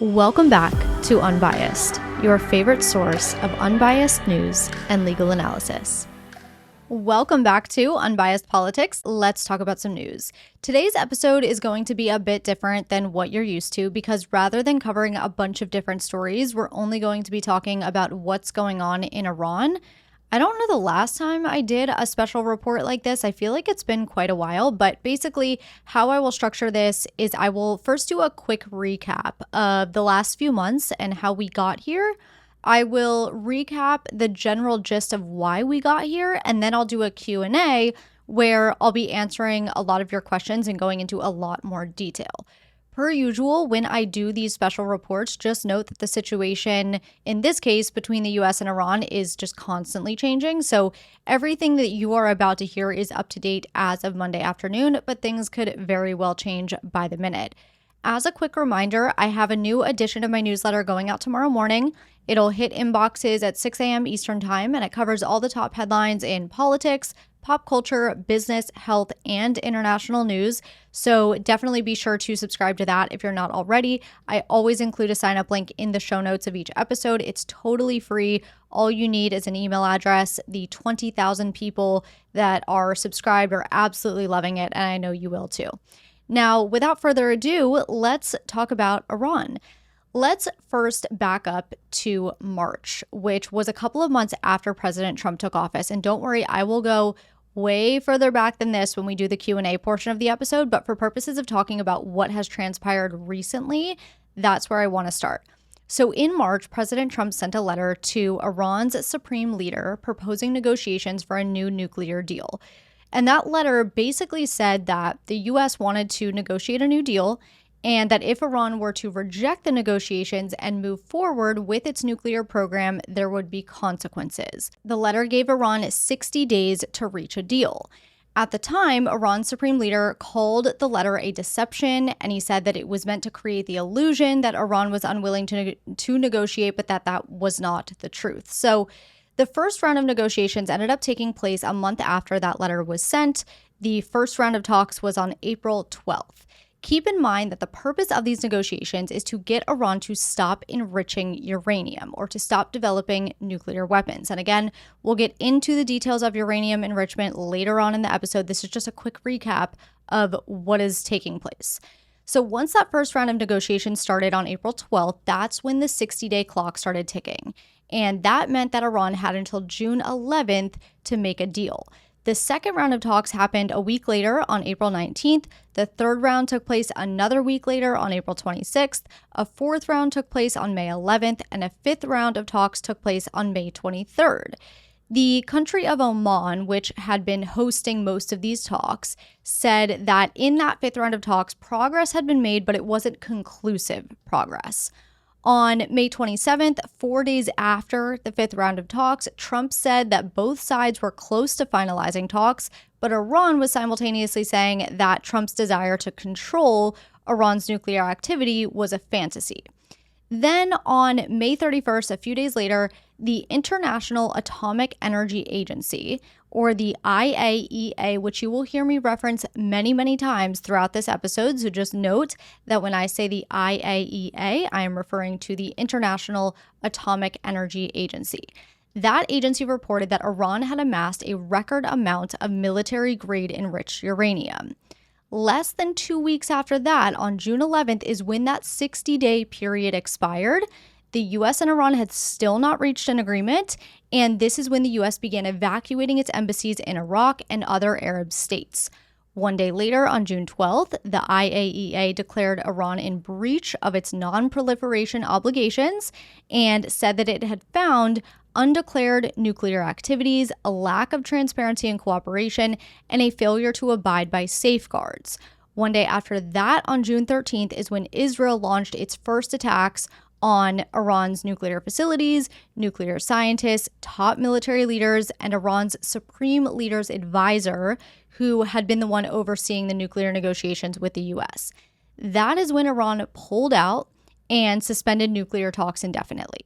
Welcome back to Unbiased, your favorite source of unbiased news and legal analysis. Welcome back to Unbiased Politics. Let's talk about some news. Today's episode is going to be a bit different than what you're used to because rather than covering a bunch of different stories, we're only going to be talking about what's going on in Iran. I don't know the last time I did a special report like this. I feel like it's been quite a while, but basically how I will structure this is I will first do a quick recap of the last few months and how we got here. I will recap the general gist of why we got here, and then I'll do a Q&A where I'll be answering a lot of your questions and going into a lot more detail. Per usual, when I do these special reports, just note that the situation in this case between the US and Iran is just constantly changing. So everything that you are about to hear is up to date as of Monday afternoon, but things could very well change by the minute. As a quick reminder, I have a new edition of my newsletter going out tomorrow morning. It'll hit inboxes at 6 a.m. Eastern Time, and it covers all the top headlines in politics, pop culture, business, health, and international news. So definitely be sure to subscribe to that if you're not already. I always include a sign up link in the show notes of each episode. It's totally free. All you need is an email address. The 20,000 people that are subscribed are absolutely loving it, and I know you will too. Now, without further ado, let's talk about Iran. Let's first back up to March, which was a couple of months after President Trump took office. And don't worry, I will go way further back than this when we do the Q&A portion of the episode. But for purposes of talking about what has transpired recently, that's where I want to start. So in March, President Trump sent a letter to Iran's supreme leader proposing negotiations for a new nuclear deal. And that letter basically said that the U.S. wanted to negotiate a new deal, and that if Iran were to reject the negotiations and move forward with its nuclear program, there would be consequences. The letter gave Iran 60 days to reach a deal. At the time, Iran's supreme leader called the letter a deception, and he said that it was meant to create the illusion that Iran was unwilling to negotiate, but that was not the truth. So the first round of negotiations ended up taking place a month after that letter was sent. The first round of talks was on April 12th. Keep in mind that the purpose of these negotiations is to get Iran to stop enriching uranium or to stop developing nuclear weapons. And again, we'll get into the details of uranium enrichment later on in the episode. This is just a quick recap of what is taking place. So once that first round of negotiations started on April 12th, that's when the 60-day clock started ticking. And that meant that Iran had until June 11th to make a deal. The second round of talks happened a week later on April 19th. The third round took place another week later on April 26th. A fourth round took place on May 11th, and a fifth round of talks took place on May 23rd. The country of Oman, which had been hosting most of these talks, said that in that fifth round of talks, progress had been made, but it wasn't conclusive progress. On May 27th, 4 days after the fifth round of talks, Trump said that both sides were close to finalizing talks, but Iran was simultaneously saying that Trump's desire to control Iran's nuclear activity was a fantasy. Then on May 31st, a few days later, the International Atomic Energy Agency, or the IAEA, which you will hear me reference many, many times throughout this episode. So just note that when I say the IAEA, I am referring to the International Atomic Energy Agency. That agency reported that Iran had amassed a record amount of military-grade enriched uranium. Less than 2 weeks after that, on June 11th, is when that 60-day period expired. The U.S. and Iran had still not reached an agreement, and this is when the U.S. began evacuating its embassies in Iraq and other Arab states. 1 day later, on June 12th, the IAEA declared Iran in breach of its non-proliferation obligations and said that it had found undeclared nuclear activities, a lack of transparency and cooperation, and a failure to abide by safeguards. 1 day after that, on June 13th, is when Israel launched its first attacks on Iran's nuclear facilities, nuclear scientists, top military leaders, and Iran's supreme leader's advisor, who had been the one overseeing the nuclear negotiations with the U.S. That is when Iran pulled out and suspended nuclear talks indefinitely.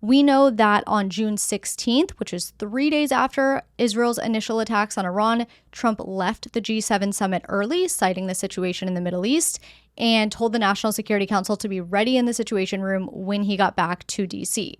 We know that on June 16th, which is 3 days after Israel's initial attacks on Iran, Trump left the G7 summit early, citing the situation in the Middle East. and told the National Security Council to be ready in the Situation Room when he got back to DC.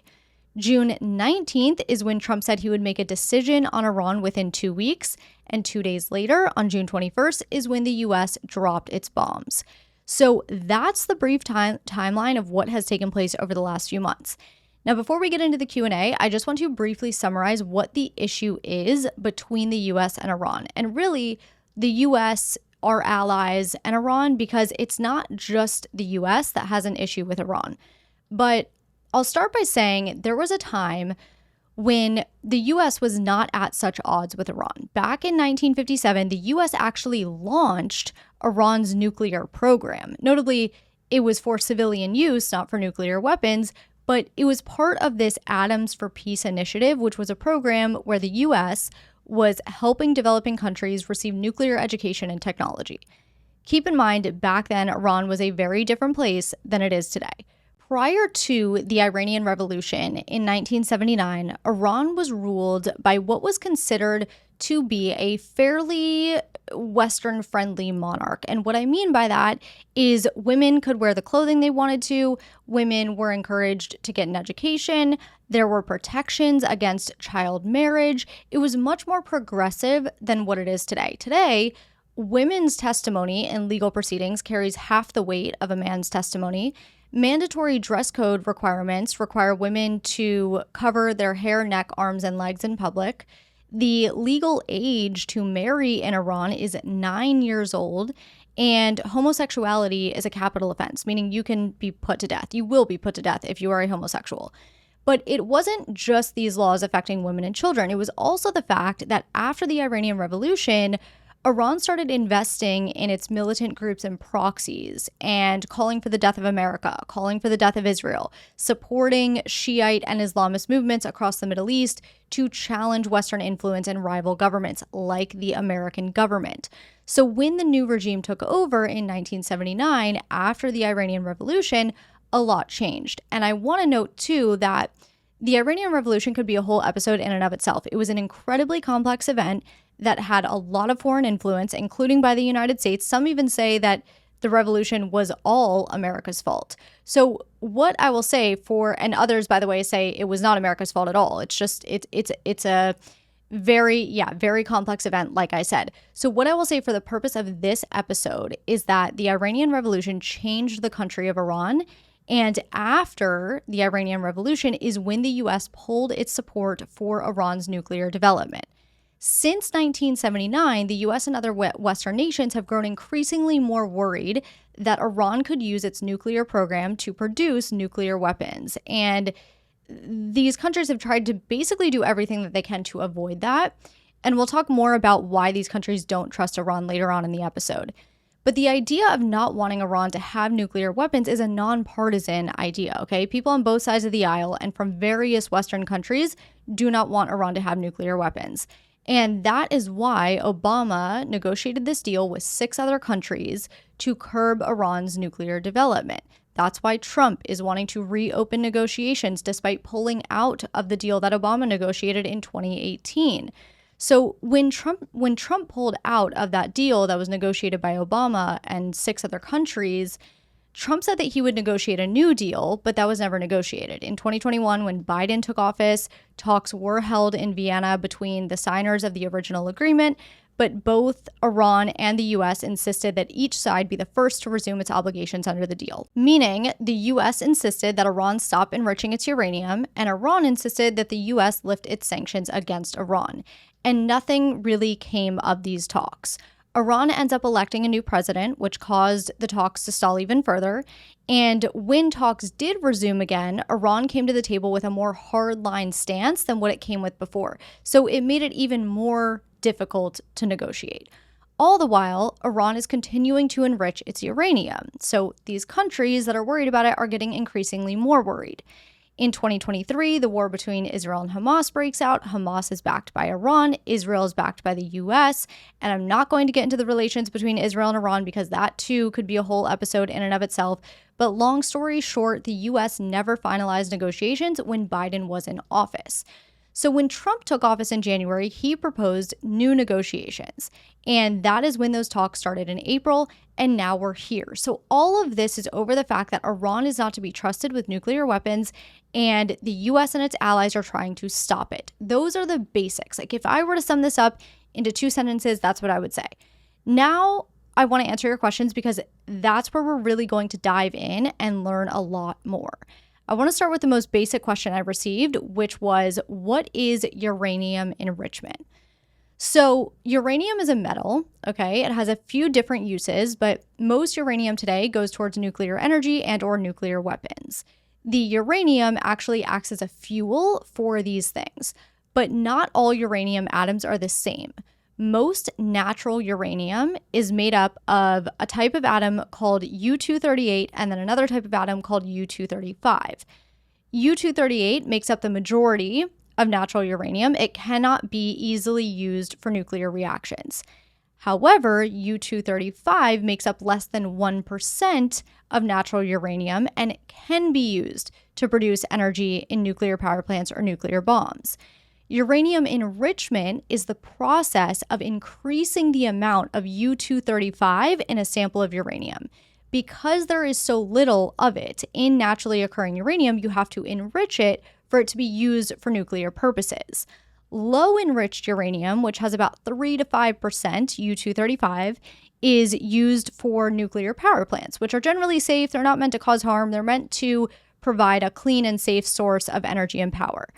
June 19th is when Trump said he would make a decision on Iran within 2 weeks, and 2 days later, on June 21st, is when the US dropped its bombs. So that's the brief timeline of what has taken place over the last few months. Now, before we get into the Q&A, I just want to briefly summarize what the issue is between the US and Iran, and really the US, our allies, and Iran, because it's not just the US that has an issue with Iran. But I'll start by saying there was a time when the US was not at such odds with Iran. Back in 1957, the US actually launched Iran's nuclear program. Notably, it was for civilian use, not for nuclear weapons, but it was part of this Atoms for Peace initiative, which was a program where the US was helping developing countries receive nuclear education and technology. Keep in mind, back then, Iran was a very different place than it is today. Prior to the Iranian Revolution in 1979, Iran was ruled by what was considered to be a fairly Western-friendly monarch. And what I mean by that is women could wear the clothing they wanted to, women were encouraged to get an education, there were protections against child marriage. It was much more progressive than what it is today. Today, women's testimony in legal proceedings carries half the weight of a man's testimony. Mandatory dress code requirements require women to cover their hair, neck, arms, and legs in public. The legal age to marry in Iran is 9 years old, and homosexuality is a capital offense, meaning you can be put to death. You will be put to death if you are a homosexual. But it wasn't just these laws affecting women and children. It was also the fact that after the Iranian Revolution, Iran started investing in its militant groups and proxies and calling for the death of America, calling for the death of Israel, supporting Shiite and Islamist movements across the Middle East to challenge Western influence and rival governments like the American government. So when the new regime took over in 1979, after the Iranian Revolution, a lot changed. And I want to note, too, that the Iranian Revolution could be a whole episode in and of itself. It was an incredibly complex event that had a lot of foreign influence, including by the United States. Some even say that the revolution was all America's fault. So what I will say and others, by the way, say it was not America's fault at all. It's just, it's a very complex event, like I said. So what I will say for the purpose of this episode is that the Iranian Revolution changed the country of Iran. And after the Iranian Revolution is when the US pulled its support for Iran's nuclear development. Since 1979, the US and other Western nations have grown increasingly more worried that Iran could use its nuclear program to produce nuclear weapons. And these countries have tried to basically do everything that they can to avoid that. And we'll talk more about why these countries don't trust Iran later on in the episode. But the idea of not wanting Iran to have nuclear weapons is a nonpartisan idea, okay? People on both sides of the aisle and from various Western countries do not want Iran to have nuclear weapons. And that is why Obama negotiated this deal with 6 other countries to curb Iran's nuclear development. That's why Trump is wanting to reopen negotiations despite pulling out of the deal that Obama negotiated in 2018. So when Trump pulled out of that deal that was negotiated by Obama and 6 other countries, Trump said that he would negotiate a new deal, but that was never negotiated. In 2021, when Biden took office, talks were held in Vienna between the signers of the original agreement, but both Iran and the US insisted that each side be the first to resume its obligations under the deal. Meaning, the US insisted that Iran stop enriching its uranium, and Iran insisted that the US lift its sanctions against Iran. And nothing really came of these talks. Iran ends up electing a new president, which caused the talks to stall even further. And when talks did resume again, Iran came to the table with a more hardline stance than what it came with before. So it made it even more difficult to negotiate. All the while, Iran is continuing to enrich its uranium. So these countries that are worried about it are getting increasingly more worried. In 2023, the war between Israel and Hamas breaks out. Hamas is backed by Iran. Israel is backed by the US. And I'm not going to get into the relations between Israel and Iran because that too could be a whole episode in and of itself. But long story short, the US never finalized negotiations when Biden was in office. So when Trump took office in January, he proposed new negotiations. And that is when those talks started in April, and now we're here. So all of this is over the fact that Iran is not to be trusted with nuclear weapons, and the US and its allies are trying to stop it. Those are the basics. Like, if I were to sum this up into 2 sentences, that's what I would say. Now, I want to answer your questions because that's where we're really going to dive in and learn a lot more. I want to start with the most basic question I received, which was, what is uranium enrichment? So uranium is a metal, okay? It has a few different uses, but most uranium today goes towards nuclear energy and or nuclear weapons. The uranium actually acts as a fuel for these things, but not all uranium atoms are the same. Most natural uranium is made up of a type of atom called U-238 and then another type of atom called U-235. U-238 makes up the majority of natural uranium. It cannot be easily used for nuclear reactions. However, U-235 makes up less than 1% of natural uranium, and it can be used to produce energy in nuclear power plants or nuclear bombs. Uranium enrichment is the process of increasing the amount of U-235 in a sample of uranium. Because there is so little of it in naturally occurring uranium, you have to enrich it for it to be used for nuclear purposes. Low enriched uranium, which has about 3 to 5% U-235, is used for nuclear power plants, which are generally safe. They're not meant to cause harm. They're meant to provide a clean and safe source of energy and power.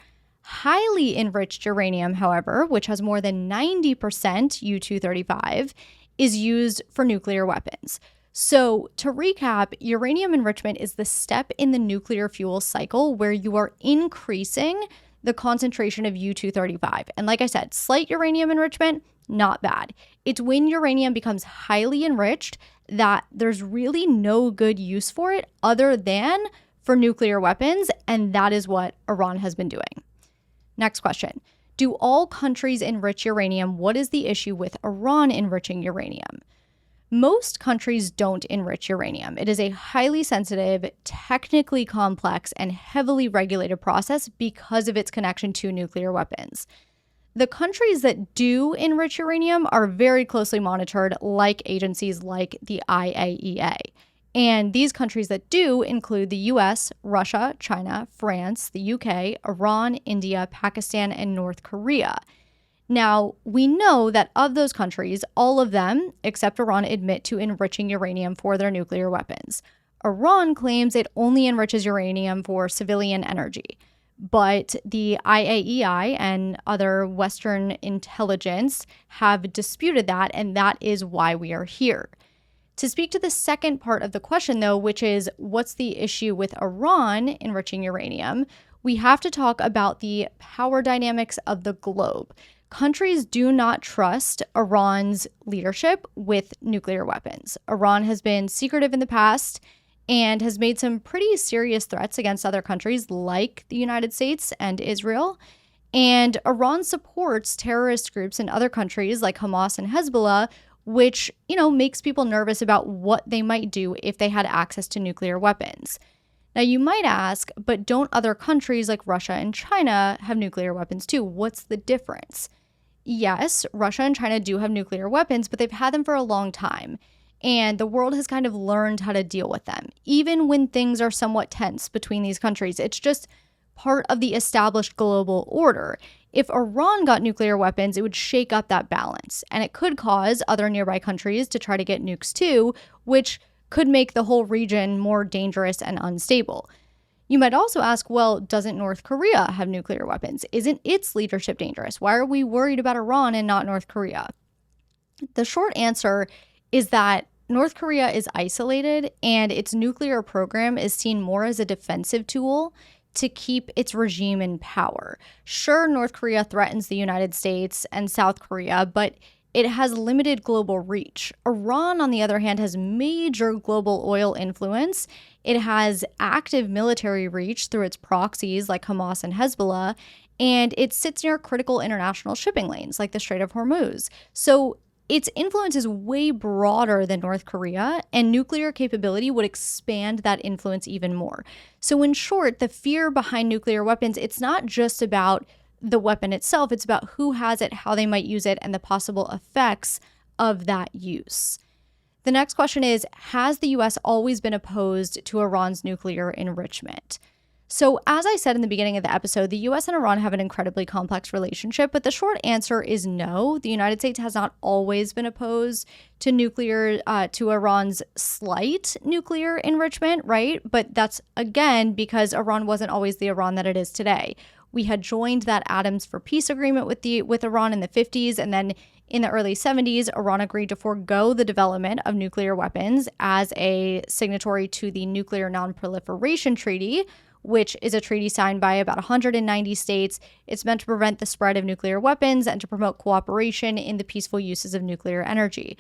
Highly enriched uranium, however, which has more than 90% U-235, is used for nuclear weapons. So to recap, uranium enrichment is the step in the nuclear fuel cycle where you are increasing the concentration of U-235. And like I said, slight uranium enrichment, not bad. It's when uranium becomes highly enriched that there's really no good use for it other than for nuclear weapons, and that is what Iran has been doing. Next question. Do all countries enrich uranium? What is the issue with Iran enriching uranium? Most countries don't enrich uranium. It is a highly sensitive, technically complex, and heavily regulated process because of its connection to nuclear weapons. The countries that do enrich uranium are very closely monitored, like agencies like the IAEA. And these countries that do include the US, Russia, China, France, the UK, Iran, India, Pakistan, and North Korea. Now, we know that of those countries, all of them, except Iran, admit to enriching uranium for their nuclear weapons. Iran claims it only enriches uranium for civilian energy. But the IAEI and other Western intelligence have disputed that, and that is why we are here. To speak to the second part of the question, though, which is what's the issue with Iran enriching uranium, we have to talk about the power dynamics of the globe. Countries do not trust Iran's leadership with nuclear weapons. Iran has been secretive in the past and has made some pretty serious threats against other countries like the United States and Israel. And Iran supports terrorist groups in other countries like Hamas and Hezbollah, which, makes people nervous about what they might do if they had access to nuclear weapons. Now, you might ask, but don't other countries like Russia and China have nuclear weapons too? What's the difference? Yes, Russia and China do have nuclear weapons, but they've had them for a long time. And the world has kind of learned how to deal with them, even when things are somewhat tense between these countries. It's just part of the established global order. If Iran got nuclear weapons, it would shake up that balance, and it could cause other nearby countries to try to get nukes too, which could make the whole region more dangerous and unstable. You might also ask, well, doesn't North Korea have nuclear weapons? Isn't its leadership dangerous? Why are we worried about Iran and not North Korea? The short answer is that North Korea is isolated, and its nuclear program is seen more as a defensive tool to keep its regime in power. Sure, North Korea threatens the United States and South Korea, but it has limited global reach. Iran, on the other hand, has major global oil influence. It has active military reach through its proxies like Hamas and Hezbollah, and it sits near critical international shipping lanes like the Strait of Hormuz. So its influence is way broader than North Korea, and nuclear capability would expand that influence even more. So in short, the fear behind nuclear weapons, it's not just about the weapon itself. It's about who has it, how they might use it, and the possible effects of that use. The next question is, has the US always been opposed to Iran's nuclear enrichment? So as I said in the beginning of the episode, the US and Iran have an incredibly complex relationship, but the short answer is no. The United States has not always been opposed to to Iran's slight nuclear enrichment, right? But that's, again, because Iran wasn't always the Iran that it is today. We had joined that Atoms for Peace agreement with Iran in the 50s, and then in the early 70s, Iran agreed to forego the development of nuclear weapons as a signatory to the Nuclear Non-Proliferation Treaty, which is a treaty signed by about 190 states. It's meant to prevent the spread of nuclear weapons and to promote cooperation in the peaceful uses of nuclear energy.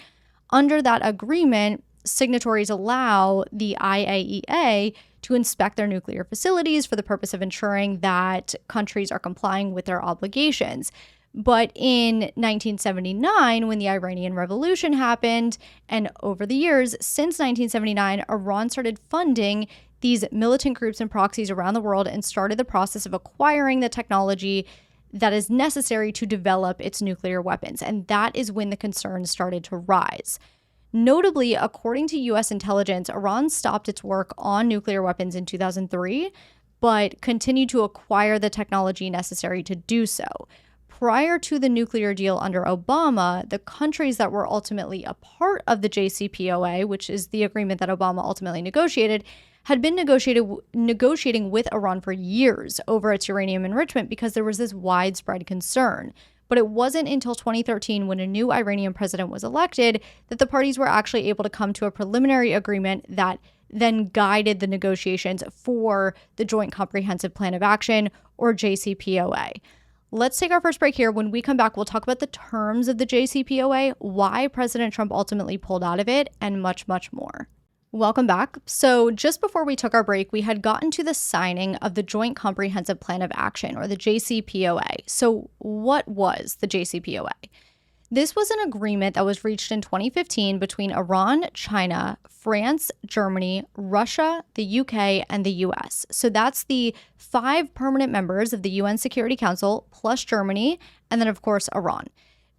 Under that agreement, signatories allow the IAEA to inspect their nuclear facilities for the purpose of ensuring that countries are complying with their obligations. But in 1979, when the Iranian Revolution happened, and over the years since 1979, Iran started funding these militant groups and proxies around the world and started the process of acquiring the technology that is necessary to develop its nuclear weapons. And that is when the concerns started to rise. Notably, according to US intelligence, Iran stopped its work on nuclear weapons in 2003, but continued to acquire the technology necessary to do so. Prior to the nuclear deal under Obama, the countries that were ultimately a part of the JCPOA, which is the agreement that Obama ultimately negotiated, had been negotiating with Iran for years over its uranium enrichment because there was this widespread concern. But it wasn't until 2013, when a new Iranian president was elected, that the parties were actually able to come to a preliminary agreement that then guided the negotiations for the Joint Comprehensive Plan of Action, or JCPOA. Let's take our first break here. When we come back, we'll talk about the terms of the JCPOA, why President Trump ultimately pulled out of it, and much, much more. Welcome back. So just before we took our break, we had gotten to the signing of the Joint Comprehensive Plan of Action, or the JCPOA. So what was the JCPOA? This was an agreement that was reached in 2015 between Iran, China, France, Germany, Russia, the UK, and the US. So that's the 5 permanent members of the UN Security Council, plus Germany, and then, of course, Iran.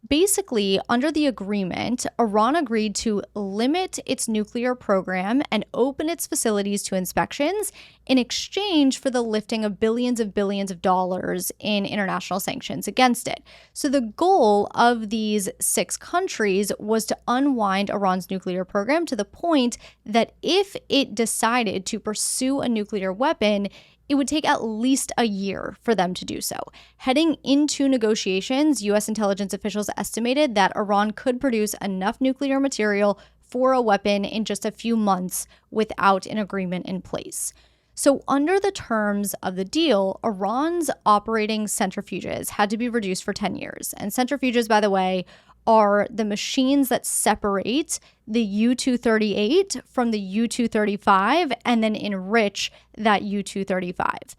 Basically, under the agreement, Iran agreed to limit its nuclear program and open its facilities to inspections in exchange for the lifting of billions of dollars in international sanctions against it. So the goal of these 6 countries was to unwind Iran's nuclear program to the point that if it decided to pursue a nuclear weapon, it would take at least a year for them to do so. Heading into negotiations, U.S. intelligence officials estimated that Iran could produce enough nuclear material for a weapon in just a few months without an agreement in place. So under the terms of the deal, Iran's operating centrifuges had to be reduced for 10 years. And centrifuges, by the way, are the machines that separate the U-238 from the U-235 and then enrich that U-235.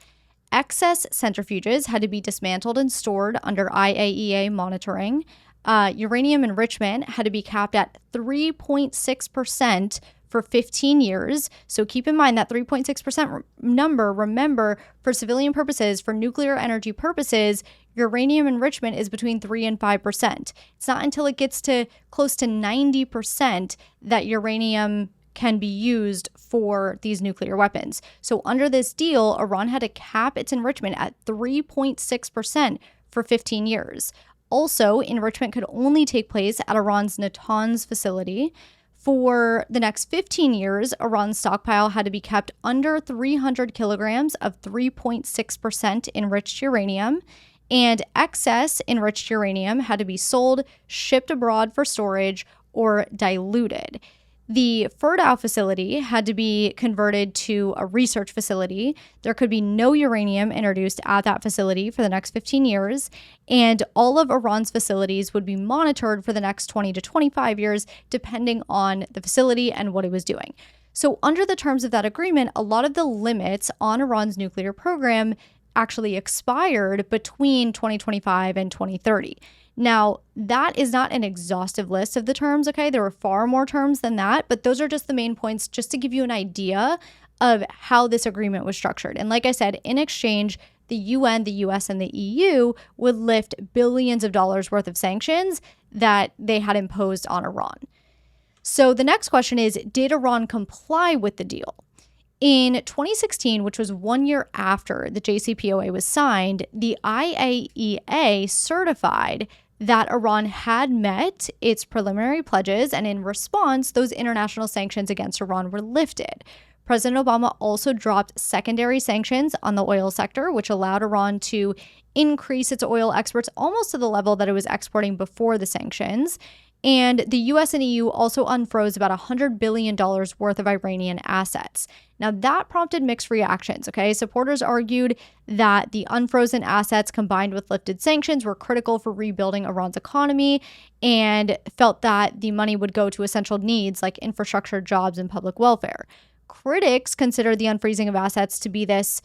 Excess centrifuges had to be dismantled and stored under IAEA monitoring. Uranium enrichment had to be capped at 3.6% for 15 years. So keep in mind that 3.6% number. Remember, for civilian purposes, for nuclear energy purposes, uranium enrichment is between 3 and 5%. It's not until it gets to close to 90% that uranium can be used for these nuclear weapons. So under this deal, Iran had to cap its enrichment at 3.6% for 15 years. Also, enrichment could only take place at Iran's Natanz facility. For the next 15 years, Iran's stockpile had to be kept under 300 kilograms of 3.6% enriched uranium, and excess enriched uranium had to be sold, shipped abroad for storage, or diluted. The Fertile facility had to be converted to a research facility. There could be no uranium introduced at that facility for the next 15 years, and all of Iran's facilities would be monitored for the next 20 to 25 years, depending on the facility and what it was doing. So under the terms of that agreement, a lot of the limits on Iran's nuclear program actually expired between 2025 and 2030. Now, that is not an exhaustive list of the terms, okay? There are far more terms than that, but those are just the main points, just to give you an idea of how this agreement was structured. And like I said, in exchange, the UN, the US, and the EU would lift billions of dollars worth of sanctions that they had imposed on Iran. So the next question is, did Iran comply with the deal? In 2016, which was 1 year after the JCPOA was signed, the IAEA certified that Iran had met its preliminary pledges, and in response, those international sanctions against Iran were lifted. President Obama also dropped secondary sanctions on the oil sector, which allowed Iran to increase its oil exports almost to the level that it was exporting before the sanctions. And the US and EU also unfroze about $100 billion worth of Iranian assets. Now, that prompted mixed reactions, okay? Supporters argued that the unfrozen assets combined with lifted sanctions were critical for rebuilding Iran's economy and felt that the money would go to essential needs like infrastructure, jobs, and public welfare. Critics considered the unfreezing of assets to be this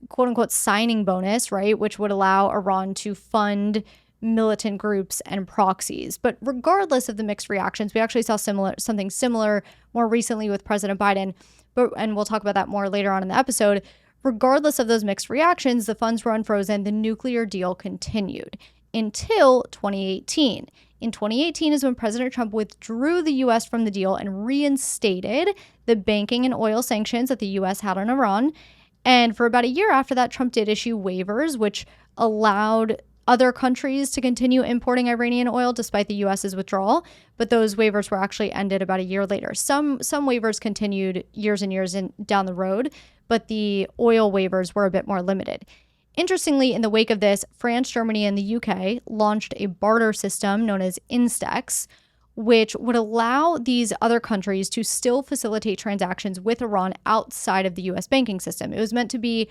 quote-unquote signing bonus, right, which would allow Iran to fund militant groups and proxies. But regardless of the mixed reactions, we actually saw something similar more recently with President Biden, and we'll talk about that more later on in the episode. Regardless of those mixed reactions, the funds were unfrozen. The nuclear deal continued until 2018. In 2018 is when President Trump withdrew the U.S. from the deal and reinstated the banking and oil sanctions that the U.S. had on Iran. And for about a year after that, Trump did issue waivers, which allowed other countries to continue importing Iranian oil despite the U.S.'s withdrawal, but those waivers were actually ended about a year later. Some waivers continued years and years down the road, but the oil waivers were a bit more limited. Interestingly, in the wake of this, France, Germany, and the UK launched a barter system known as Instex, which would allow these other countries to still facilitate transactions with Iran outside of the U.S. banking system. It was meant to be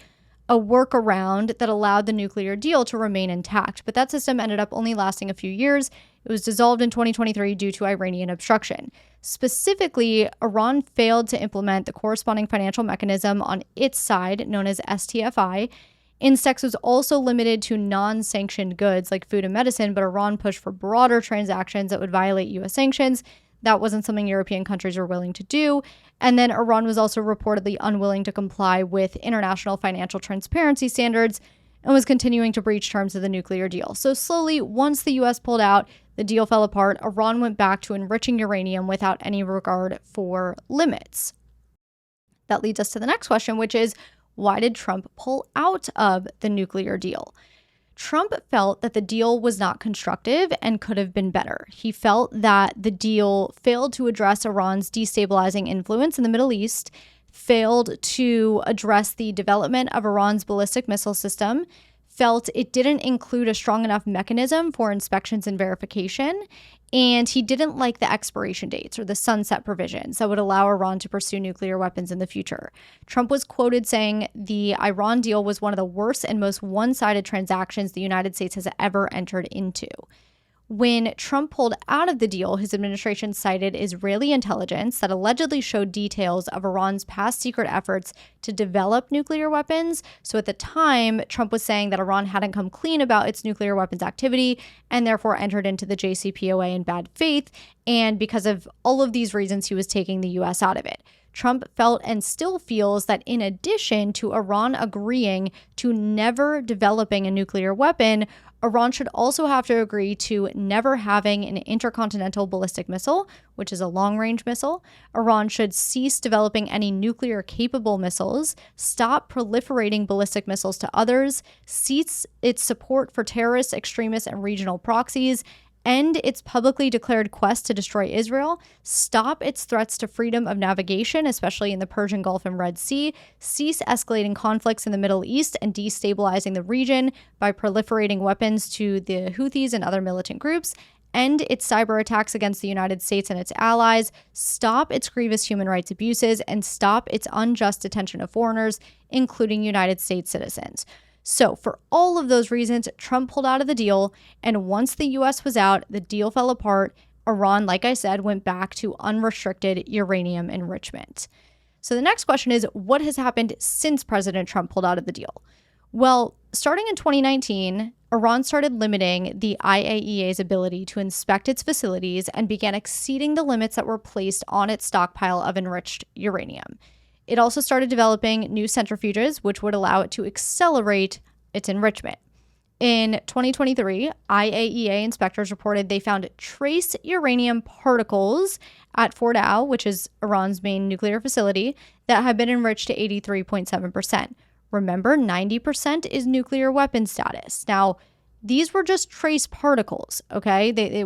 a workaround that allowed the nuclear deal to remain intact, but that system ended up only lasting a few years. It was dissolved in 2023 due to Iranian obstruction. Specifically, Iran failed to implement the corresponding financial mechanism on its side, known as STFI. Instex was also limited to non-sanctioned goods like food and medicine, but Iran pushed for broader transactions that would violate U.S. sanctions. That wasn't something European countries were willing to do. And then Iran was also reportedly unwilling to comply with international financial transparency standards and was continuing to breach terms of the nuclear deal. So slowly, once the U.S. pulled out, the deal fell apart. Iran went back to enriching uranium without any regard for limits. That leads us to the next question, which is, why did Trump pull out of the nuclear deal? Trump felt that the deal was not constructive and could have been better. He felt that the deal failed to address Iran's destabilizing influence in the Middle East, failed to address the development of Iran's ballistic missile system, felt it didn't include a strong enough mechanism for inspections and verification, and he didn't like the expiration dates or the sunset provisions that would allow Iran to pursue nuclear weapons in the future. Trump was quoted saying the Iran deal was one of the worst and most one-sided transactions the United States has ever entered into. When Trump pulled out of the deal, his administration cited Israeli intelligence that allegedly showed details of Iran's past secret efforts to develop nuclear weapons. So at the time, Trump was saying that Iran hadn't come clean about its nuclear weapons activity and therefore entered into the JCPOA in bad faith. And because of all of these reasons, he was taking the U.S. out of it. Trump felt and still feels that in addition to Iran agreeing to never developing a nuclear weapon, Iran should also have to agree to never having an intercontinental ballistic missile, which is a long-range missile. Iran should cease developing any nuclear-capable missiles, stop proliferating ballistic missiles to others, cease its support for terrorists, extremists, and regional proxies, end its publicly declared quest to destroy Israel, stop its threats to freedom of navigation, especially in the Persian Gulf and Red Sea, cease escalating conflicts in the Middle East and destabilizing the region by proliferating weapons to the Houthis and other militant groups, end its cyber attacks against the United States and its allies, stop its grievous human rights abuses, and stop its unjust detention of foreigners, including United States citizens. So for all of those reasons, Trump pulled out of the deal, and once the U.S. was out, the deal fell apart. Iran, like I said, went back to unrestricted uranium enrichment. So the next question is, what has happened since President Trump pulled out of the deal? Well, starting in 2019, Iran started limiting the IAEA's ability to inspect its facilities and began exceeding the limits that were placed on its stockpile of enriched uranium. It also started developing new centrifuges, which would allow it to accelerate its enrichment. In 2023, IAEA inspectors reported they found trace uranium particles at Fordow, which is Iran's main nuclear facility, that had been enriched to 83.7%. Remember, 90% is nuclear weapon status. Now, these were just trace particles, okay? They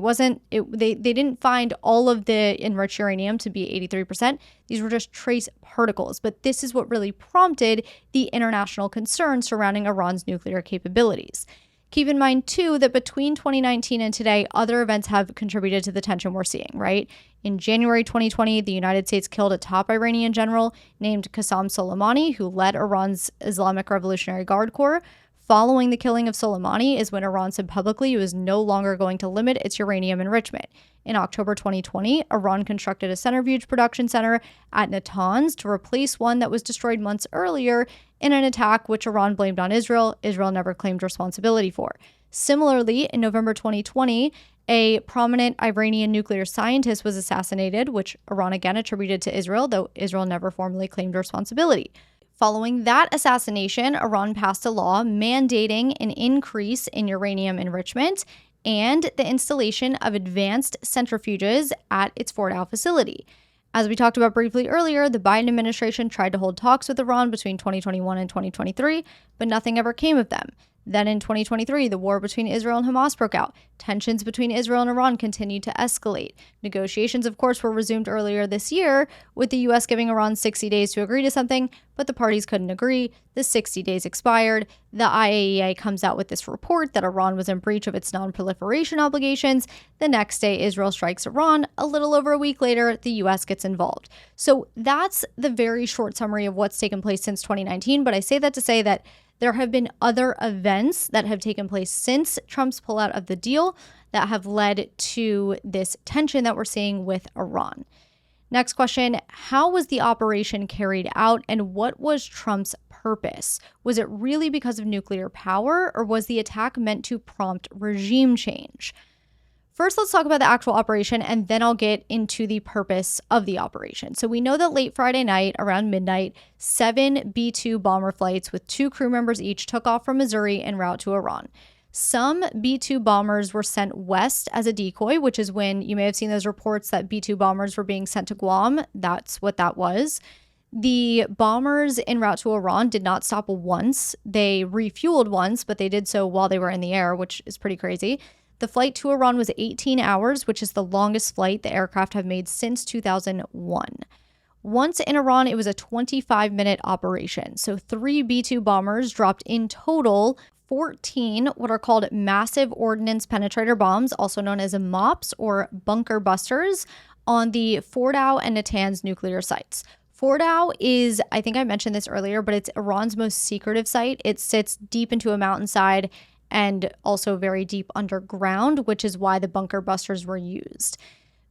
didn't find all of the enriched uranium to be 83%. These were just trace particles. But this is what really prompted the international concern surrounding Iran's nuclear capabilities. Keep in mind, too, that between 2019 and today, other events have contributed to the tension we're seeing, right? In January 2020, the United States killed a top Iranian general named Qasem Soleimani, who led Iran's Islamic Revolutionary Guard Corps. Following the killing of Soleimani is when Iran said publicly it was no longer going to limit its uranium enrichment. In October 2020, Iran constructed a centrifuge production center at Natanz to replace one that was destroyed months earlier in an attack which Iran blamed on Israel. Israel never claimed responsibility for. Similarly, in November 2020, a prominent Iranian nuclear scientist was assassinated, which Iran again attributed to Israel, though Israel never formally claimed responsibility. Following that assassination, Iran passed a law mandating an increase in uranium enrichment and the installation of advanced centrifuges at its Fordow facility. As we talked about briefly earlier, the Biden administration tried to hold talks with Iran between 2021 and 2023, but nothing ever came of them. Then in 2023, the war between Israel and Hamas broke out. Tensions between Israel and Iran continued to escalate. Negotiations, of course, were resumed earlier this year, with the U.S. giving Iran 60 days to agree to something, but the parties couldn't agree. The 60 days expired. The IAEA comes out with this report that Iran was in breach of its non-proliferation obligations. The next day, Israel strikes Iran. A little over a week later, the U.S. gets involved. So that's the very short summary of what's taken place since 2019, but I say that to say that there have been other events that have taken place since Trump's pullout of the deal that have led to this tension that we're seeing with Iran. Next question, how was the operation carried out and what was Trump's purpose? Was it really because of nuclear power or was the attack meant to prompt regime change? First, let's talk about the actual operation, and then I'll get into the purpose of the operation. So we know that late Friday night, around midnight, 7 B-2 bomber flights with 2 crew members each took off from Missouri en route to Iran. Some B-2 bombers were sent west as a decoy, which is when you may have seen those reports that B-2 bombers were being sent to Guam. That's what that was. The bombers en route to Iran did not stop once. They refueled once, but they did so while they were in the air, which is pretty crazy. The flight to Iran was 18 hours, which is the longest flight the aircraft have made since 2001. Once in Iran, it was a 25-minute operation. So 3 B-2 bombers dropped in total 14 what are called massive ordnance penetrator bombs, also known as MOPS or bunker busters, on the Fordow and Natanz nuclear sites. Fordow is, I think I mentioned this earlier, but it's Iran's most secretive site. It sits deep into a mountainside and also very deep underground, which is why the bunker busters were used.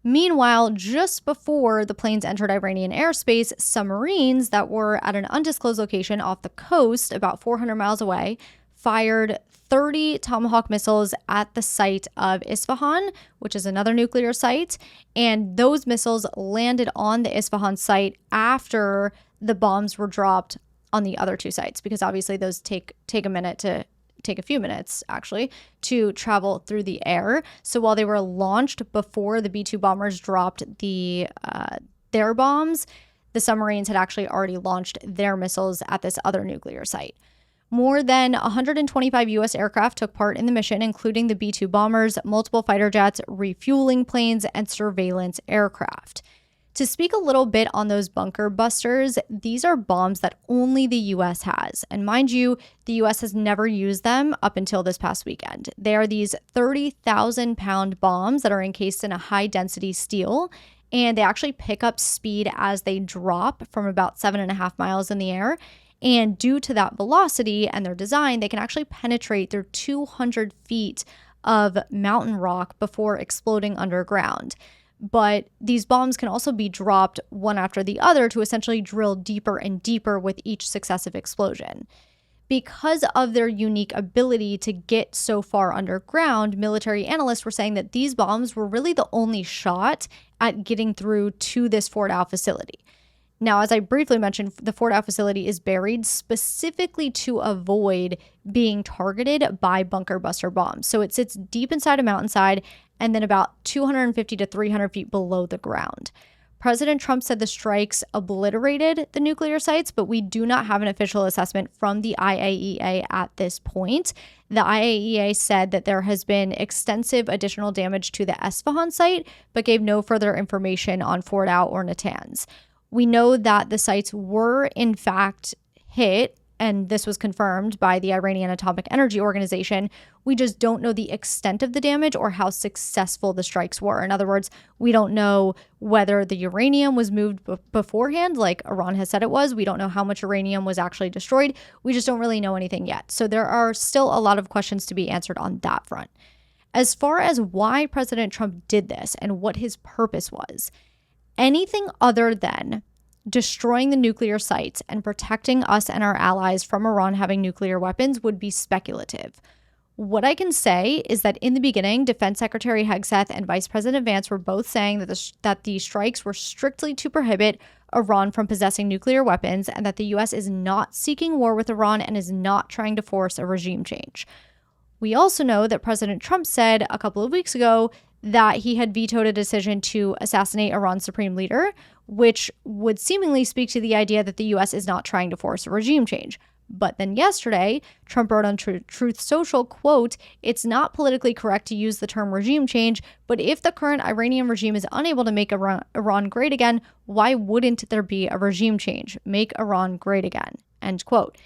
Meanwhile, just before the planes entered Iranian airspace, submarines that were at an undisclosed location off the coast, about 400 miles away, fired 30 Tomahawk missiles at the site of Isfahan, which is another nuclear site, and those missiles landed on the Isfahan site after the bombs were dropped on the other 2 sites, because obviously those take a few minutes actually to travel through the air. So while they were launched before the B-2 bombers dropped their bombs, the submarines had actually already launched their missiles at this other nuclear site. More than 125 U.S. aircraft took part in the mission, including the B-2 bombers, multiple fighter jets, refueling planes, and surveillance aircraft. To speak a little bit on those bunker busters, these are bombs that only the U.S. has. And mind you, the U.S. has never used them up until this past weekend. They are these 30,000-pound bombs that are encased in a high-density steel, and they actually pick up speed as they drop from about 7.5 miles in the air. And due to that velocity and their design, they can actually penetrate through 200 feet of mountain rock before exploding underground. But these bombs can also be dropped one after the other to essentially drill deeper and deeper with each successive explosion. Because of their unique ability to get so far underground, military analysts were saying that these bombs were really the only shot at getting through to this Fordow facility. Now, as I briefly mentioned, the Fordow facility is buried specifically to avoid being targeted by bunker buster bombs. So it sits deep inside a mountainside and then about 250 to 300 feet below the ground. President Trump said the strikes obliterated the nuclear sites, but we do not have an official assessment from the IAEA at this point. The IAEA said that there has been extensive additional damage to the Esfahan site, but gave no further information on Fordow or Natanz. We know that the sites were, in fact, hit, and this was confirmed by the Iranian Atomic Energy Organization. We just don't know the extent of the damage or how successful the strikes were. In other words, we don't know whether the uranium was moved beforehand, like Iran has said it was. We don't know how much uranium was actually destroyed. We just don't really know anything yet. So there are still a lot of questions to be answered on that front. As far as why President Trump did this and what his purpose was, anything other than destroying the nuclear sites and protecting us and our allies from Iran having nuclear weapons would be speculative. What I can say is that in the beginning, Defense Secretary Hegseth and Vice President Vance were both saying that the strikes were strictly to prohibit Iran from possessing nuclear weapons and that the U.S. is not seeking war with Iran and is not trying to force a regime change. We also know that President Trump said a couple of weeks ago that he had vetoed a decision to assassinate Iran's supreme leader, which would seemingly speak to the idea that the U.S. is not trying to force a regime change. But then yesterday, Trump wrote on Truth Social, quote, "It's not politically correct to use the term regime change, but if the current Iranian regime is unable to make Iran great again, why wouldn't there be a regime change? Make Iran great again," end quote.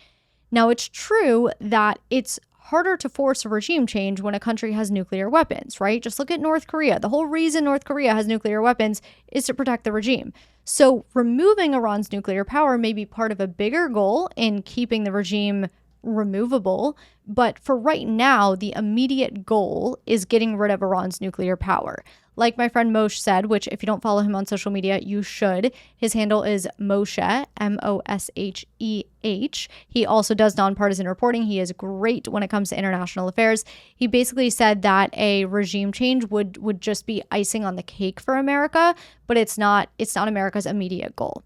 Now, it's true that it's harder to force a regime change when a country has nuclear weapons, right? Just look at North Korea. The whole reason North Korea has nuclear weapons is to protect the regime. So removing Iran's nuclear power may be part of a bigger goal in keeping the regime removable. But for right now, the immediate goal is getting rid of Iran's nuclear power. Like my friend Moshe said, which if you don't follow him on social media, you should. His handle is Moshe, Mosheh. He also does nonpartisan reporting. He is great when it comes to international affairs. He basically said that a regime change would just be icing on the cake for America, but it's not America's immediate goal.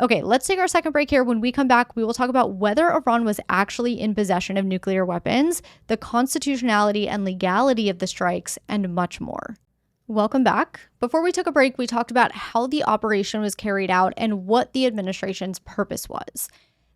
Okay, let's take our second break here. When we come back, we will talk about whether Iran was actually in possession of nuclear weapons, the constitutionality and legality of the strikes, and much more. Welcome back. Before we took a break, we talked about how the operation was carried out and what the administration's purpose was.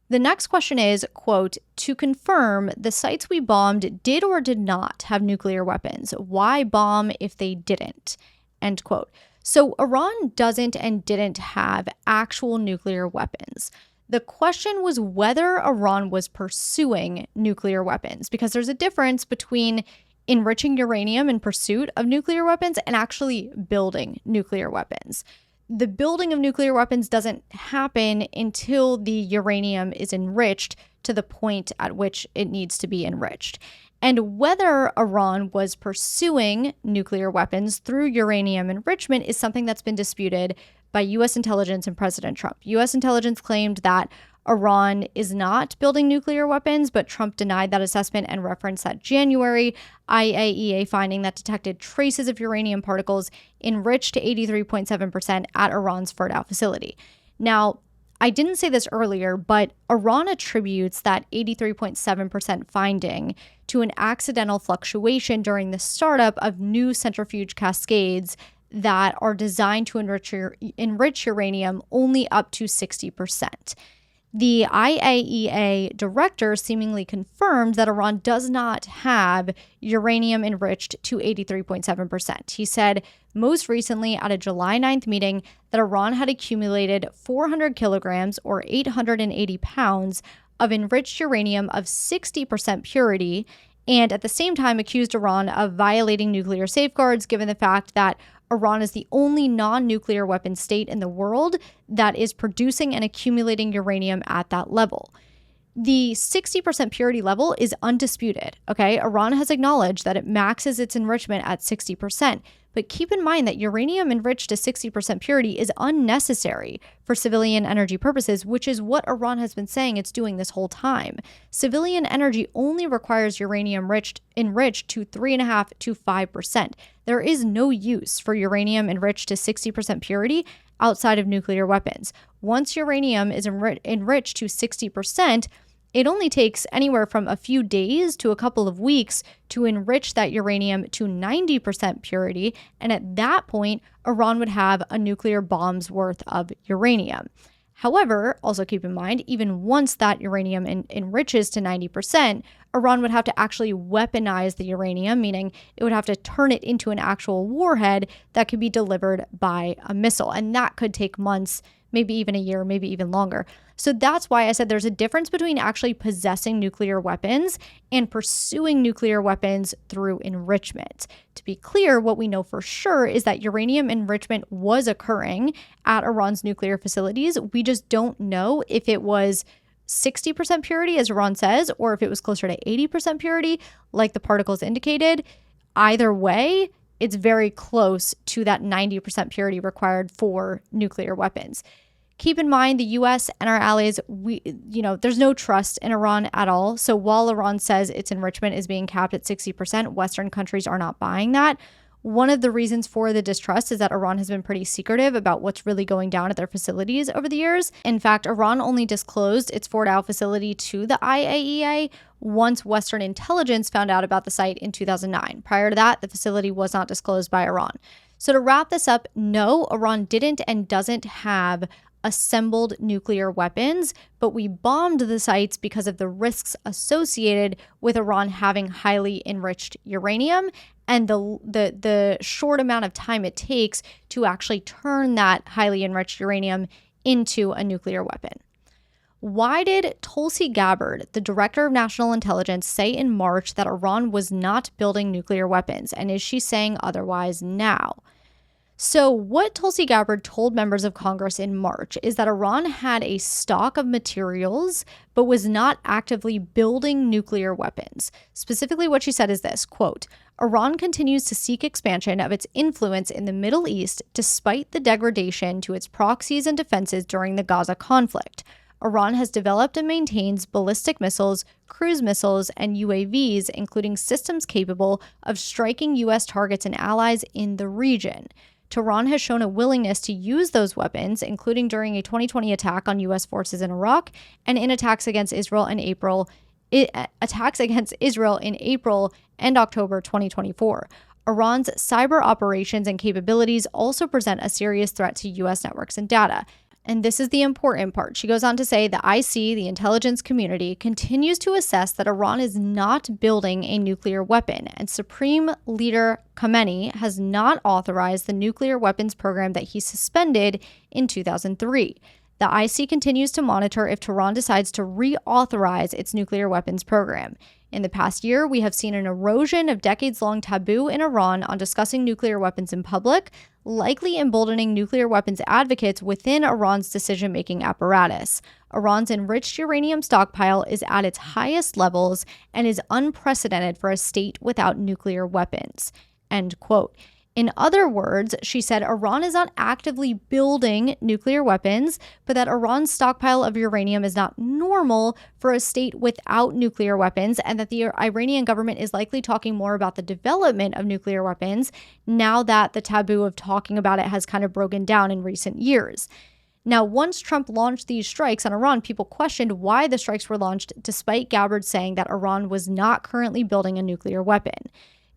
The next question is, quote, "To confirm, the sites we bombed did or did not have nuclear weapons. Why bomb if they didn't?" End quote. So Iran doesn't and didn't have actual nuclear weapons. The question was whether Iran was pursuing nuclear weapons, because there's a difference between enriching uranium in pursuit of nuclear weapons and actually building nuclear weapons. The building of nuclear weapons doesn't happen until the uranium is enriched to the point at which it needs to be enriched. And whether Iran was pursuing nuclear weapons through uranium enrichment is something that's been disputed by U.S. intelligence and President Trump. U.S. intelligence claimed that Iran is not building nuclear weapons, but Trump denied that assessment and referenced that January IAEA finding that detected traces of uranium particles enriched to 83.7% at Iran's Fordow facility. Now, I didn't say this earlier, but Iran attributes that 83.7% finding to an accidental fluctuation during the startup of new centrifuge cascades that are designed to enrich uranium only up to 60%. The IAEA director seemingly confirmed that Iran does not have uranium enriched to 83.7%. He said most recently at a July 9th meeting that Iran had accumulated 400 kilograms or 880 pounds of enriched uranium of 60% purity, and at the same time accused Iran of violating nuclear safeguards given the fact that Iran is the only non-nuclear weapon state in the world that is producing and accumulating uranium at that level. The 60% purity level is undisputed, okay? Iran has acknowledged that it maxes its enrichment at 60%, but keep in mind that uranium enriched to 60% purity is unnecessary for civilian energy purposes, which is what Iran has been saying it's doing this whole time. Civilian energy only requires uranium enriched to 3.5 to 5%. There is no use for uranium enriched to 60% purity outside of nuclear weapons. Once uranium is enriched to 60%, it only takes anywhere from a few days to a couple of weeks to enrich that uranium to 90% purity. And at that point, Iran would have a nuclear bomb's worth of uranium. However, also keep in mind, even once that uranium enriches to 90%, Iran would have to actually weaponize the uranium, meaning it would have to turn it into an actual warhead that could be delivered by a missile. And that could take months, maybe even a year, maybe even longer. So that's why I said there's a difference between actually possessing nuclear weapons and pursuing nuclear weapons through enrichment. To be clear, what we know for sure is that uranium enrichment was occurring at Iran's nuclear facilities. We just don't know if it was 60% purity, as Iran says, or if it was closer to 80% purity, like the particles indicated. Either way, it's very close to that 90% purity required for nuclear weapons. Keep in mind, the US and our allies, there's no trust in Iran at all. So while Iran says its enrichment is being capped at 60%, Western countries are not buying that. One of the reasons for the distrust is that Iran has been pretty secretive about what's really going down at their facilities over the years. In fact, Iran only disclosed its Fordow facility to the IAEA once Western intelligence found out about the site in 2009. Prior to that, the facility was not disclosed by Iran. So to wrap this up, no, Iran didn't and doesn't have assembled nuclear weapons, but we bombed the sites because of the risks associated with Iran having highly enriched uranium and the short amount of time it takes to actually turn that highly enriched uranium into a nuclear weapon. Why did Tulsi Gabbard, the director of national intelligence, say in March that Iran was not building nuclear weapons? And is she saying otherwise now? So what Tulsi Gabbard told members of Congress in March is that Iran had a stock of materials, but was not actively building nuclear weapons. Specifically, what she said is this, quote, Iran continues to seek expansion of its influence in the Middle East despite the degradation to its proxies and defenses during the Gaza conflict. Iran has developed and maintains ballistic missiles, cruise missiles, and UAVs, including systems capable of striking U.S. targets and allies in the region. Tehran has shown a willingness to use those weapons, including during a 2020 attack on U.S. forces in Iraq and in attacks against Israel in April and October 2024. Iran's cyber operations and capabilities also present a serious threat to U.S. networks and data. And this is the important part. She goes on to say the IC, the intelligence community, continues to assess that Iran is not building a nuclear weapon, and Supreme Leader Khamenei has not authorized the nuclear weapons program that he suspended in 2003. The IC continues to monitor if Tehran decides to reauthorize its nuclear weapons program. In the past year, we have seen an erosion of decades-long taboo in Iran on discussing nuclear weapons in public, likely emboldening nuclear weapons advocates within Iran's decision-making apparatus. Iran's enriched uranium stockpile is at its highest levels and is unprecedented for a state without nuclear weapons. End quote. In other words, she said Iran is not actively building nuclear weapons, but that Iran's stockpile of uranium is not normal for a state without nuclear weapons, and that the Iranian government is likely talking more about the development of nuclear weapons now that the taboo of talking about it has kind of broken down in recent years. Now, once Trump launched these strikes on Iran, people questioned why the strikes were launched, despite Gabbard saying that Iran was not currently building a nuclear weapon.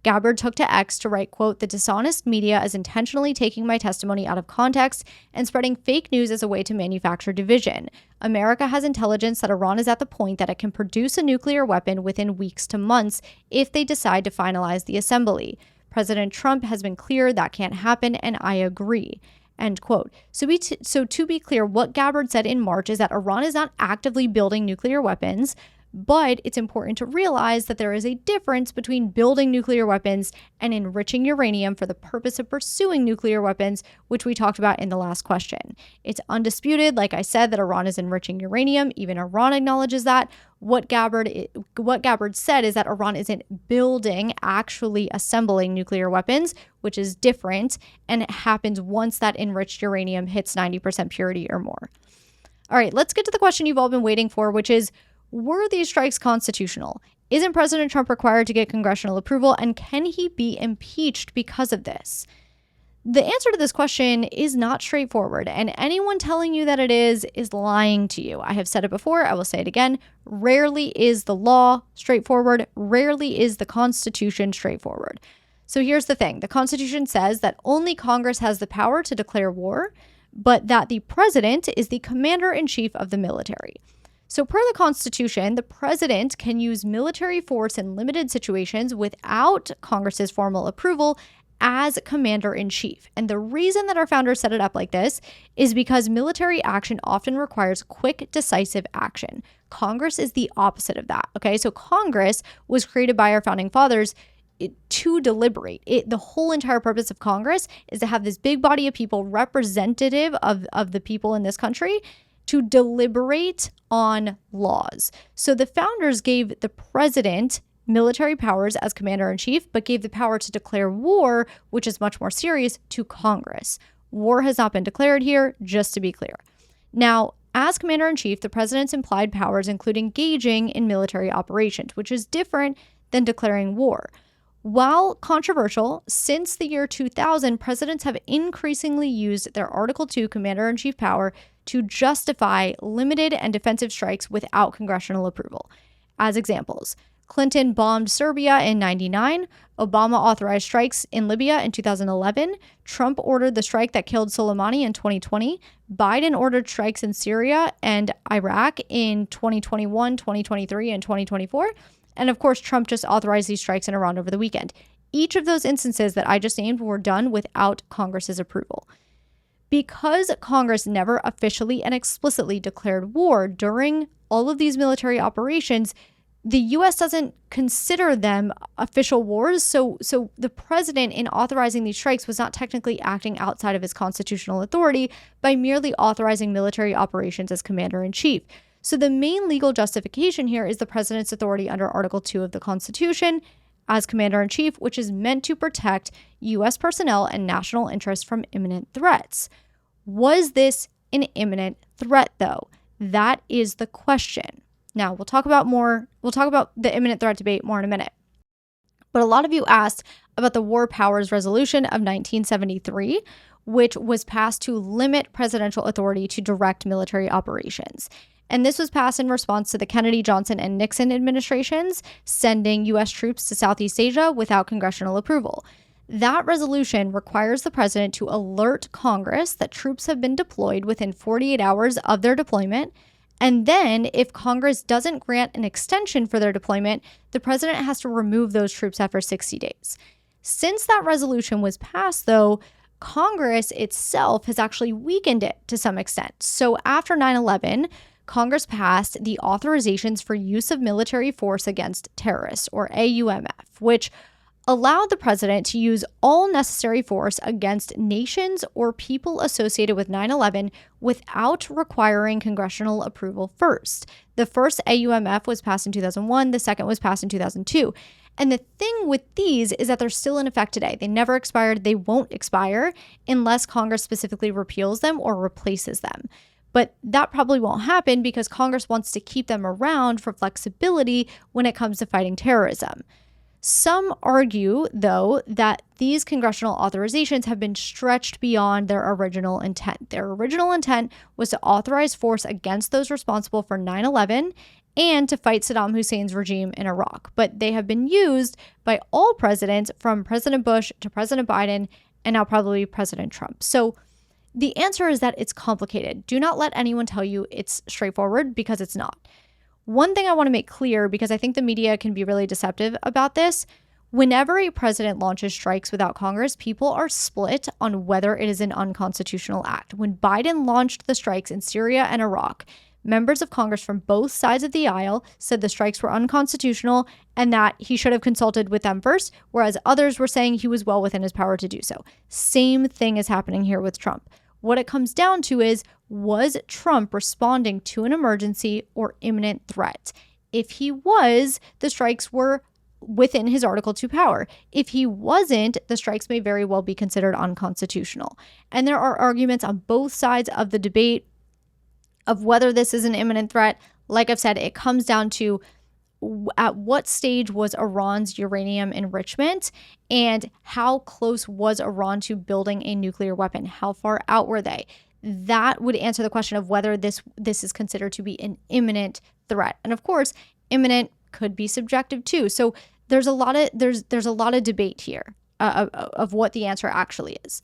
Gabbard took to X to write, quote, the dishonest media is intentionally taking my testimony out of context and spreading fake news as a way to manufacture division. America has intelligence that Iran is at the point that it can produce a nuclear weapon within weeks to months if they decide to finalize the assembly. President Trump has been clear that can't happen, and I agree. End quote. So to be clear, what Gabbard said in March is that Iran is not actively building nuclear weapons, but it's important to realize that there is a difference between building nuclear weapons and enriching uranium for the purpose of pursuing nuclear weapons, which we talked about in the last question. It's undisputed, like I said, that Iran is enriching uranium. Even Iran acknowledges that. What Gabbard said is that Iran isn't building, actually assembling nuclear weapons, which is different, and it happens once that enriched uranium hits 90% purity or more. All right, let's get to the question you've all been waiting for, which is, were these strikes constitutional? Isn't President Trump required to get congressional approval, and can he be impeached because of this? The answer to this question is not straightforward, and anyone telling you that it is lying to you. I have said it before, I will say it again. Rarely is the law straightforward, rarely is the Constitution straightforward. So here's the thing. The Constitution says that only Congress has the power to declare war, but that the president is the commander-in-chief of the military. So per the Constitution, the president can use military force in limited situations without Congress's formal approval as commander-in-chief. And the reason that our founders set it up like this is because military action often requires quick, decisive action. Congress is the opposite of that, okay? So Congress was created by our founding fathers to deliberate. The whole entire purpose of Congress is to have this big body of people representative of the people in this country to deliberate on laws. So the founders gave the president military powers as commander-in-chief, but gave the power to declare war, which is much more serious, to Congress. War has not been declared here, just to be clear. Now, as commander-in-chief, the president's implied powers include engaging in military operations, which is different than declaring war. While controversial, since the year 2000, presidents have increasingly used their Article 2 commander-in-chief power to justify limited and defensive strikes without congressional approval. As examples, Clinton bombed Serbia in 1999, Obama authorized strikes in Libya in 2011, Trump ordered the strike that killed Soleimani in 2020, Biden ordered strikes in Syria and Iraq in 2021, 2023, and 2024, and of course, Trump just authorized these strikes in Iran over the weekend. Each of those instances that I just named were done without Congress's approval. Because Congress never officially and explicitly declared war during all of these military operations, the U.S. doesn't consider them official wars, so the president, in authorizing these strikes, was not technically acting outside of his constitutional authority by merely authorizing military operations as commander-in-chief. So the main legal justification here is the president's authority under Article 2 of the Constitution as commander-in-chief, which is meant to protect U.S. personnel and national interests from imminent threats. Was this an imminent threat, though? That is the question. Now, we'll talk about the imminent threat debate more in a minute. But a lot of you asked about the War Powers Resolution of 1973, which was passed to limit presidential authority to direct military operations. And this was passed in response to the Kennedy, Johnson, and Nixon administrations sending U.S. troops to Southeast Asia without congressional approval. That resolution requires the president to alert Congress that troops have been deployed within 48 hours of their deployment. And then, if Congress doesn't grant an extension for their deployment, the president has to remove those troops after 60 days. Since that resolution was passed, though, Congress itself has actually weakened it to some extent. So after 9/11, Congress passed the Authorizations for Use of Military Force Against Terrorists, or AUMF, which allowed the president to use all necessary force against nations or people associated with 9/11 without requiring congressional approval first. The first AUMF was passed in 2001, the second was passed in 2002. And the thing with these is that they're still in effect today. They never expired, they won't expire unless Congress specifically repeals them or replaces them. But that probably won't happen because Congress wants to keep them around for flexibility when it comes to fighting terrorism. Some argue, though, that these congressional authorizations have been stretched beyond their original intent. Their original intent was to authorize force against those responsible for 9/11 and to fight Saddam Hussein's regime in Iraq. But they have been used by all presidents, from President Bush to President Biden, and now probably President Trump. So the answer is that it's complicated. Do not let anyone tell you it's straightforward, because it's not. One thing I want to make clear, because I think the media can be really deceptive about this, whenever a president launches strikes without Congress, people are split on whether it is an unconstitutional act. When Biden launched the strikes in Syria and Iraq, members of Congress from both sides of the aisle said the strikes were unconstitutional and that he should have consulted with them first, whereas others were saying he was well within his power to do so. Same thing is happening here with Trump. What it comes down to is, was Trump responding to an emergency or imminent threat? If he was, the strikes were within his Article 2 power. If he wasn't, the strikes may very well be considered unconstitutional. And there are arguments on both sides of the debate of whether this is an imminent threat. Like I've said, it comes down to at what stage was Iran's uranium enrichment, and how close was Iran to building a nuclear weapon? How far out were they? That would answer the question of whether this is considered to be an imminent threat. And of course, imminent could be subjective too. So there's a lot of debate here of what the answer actually is.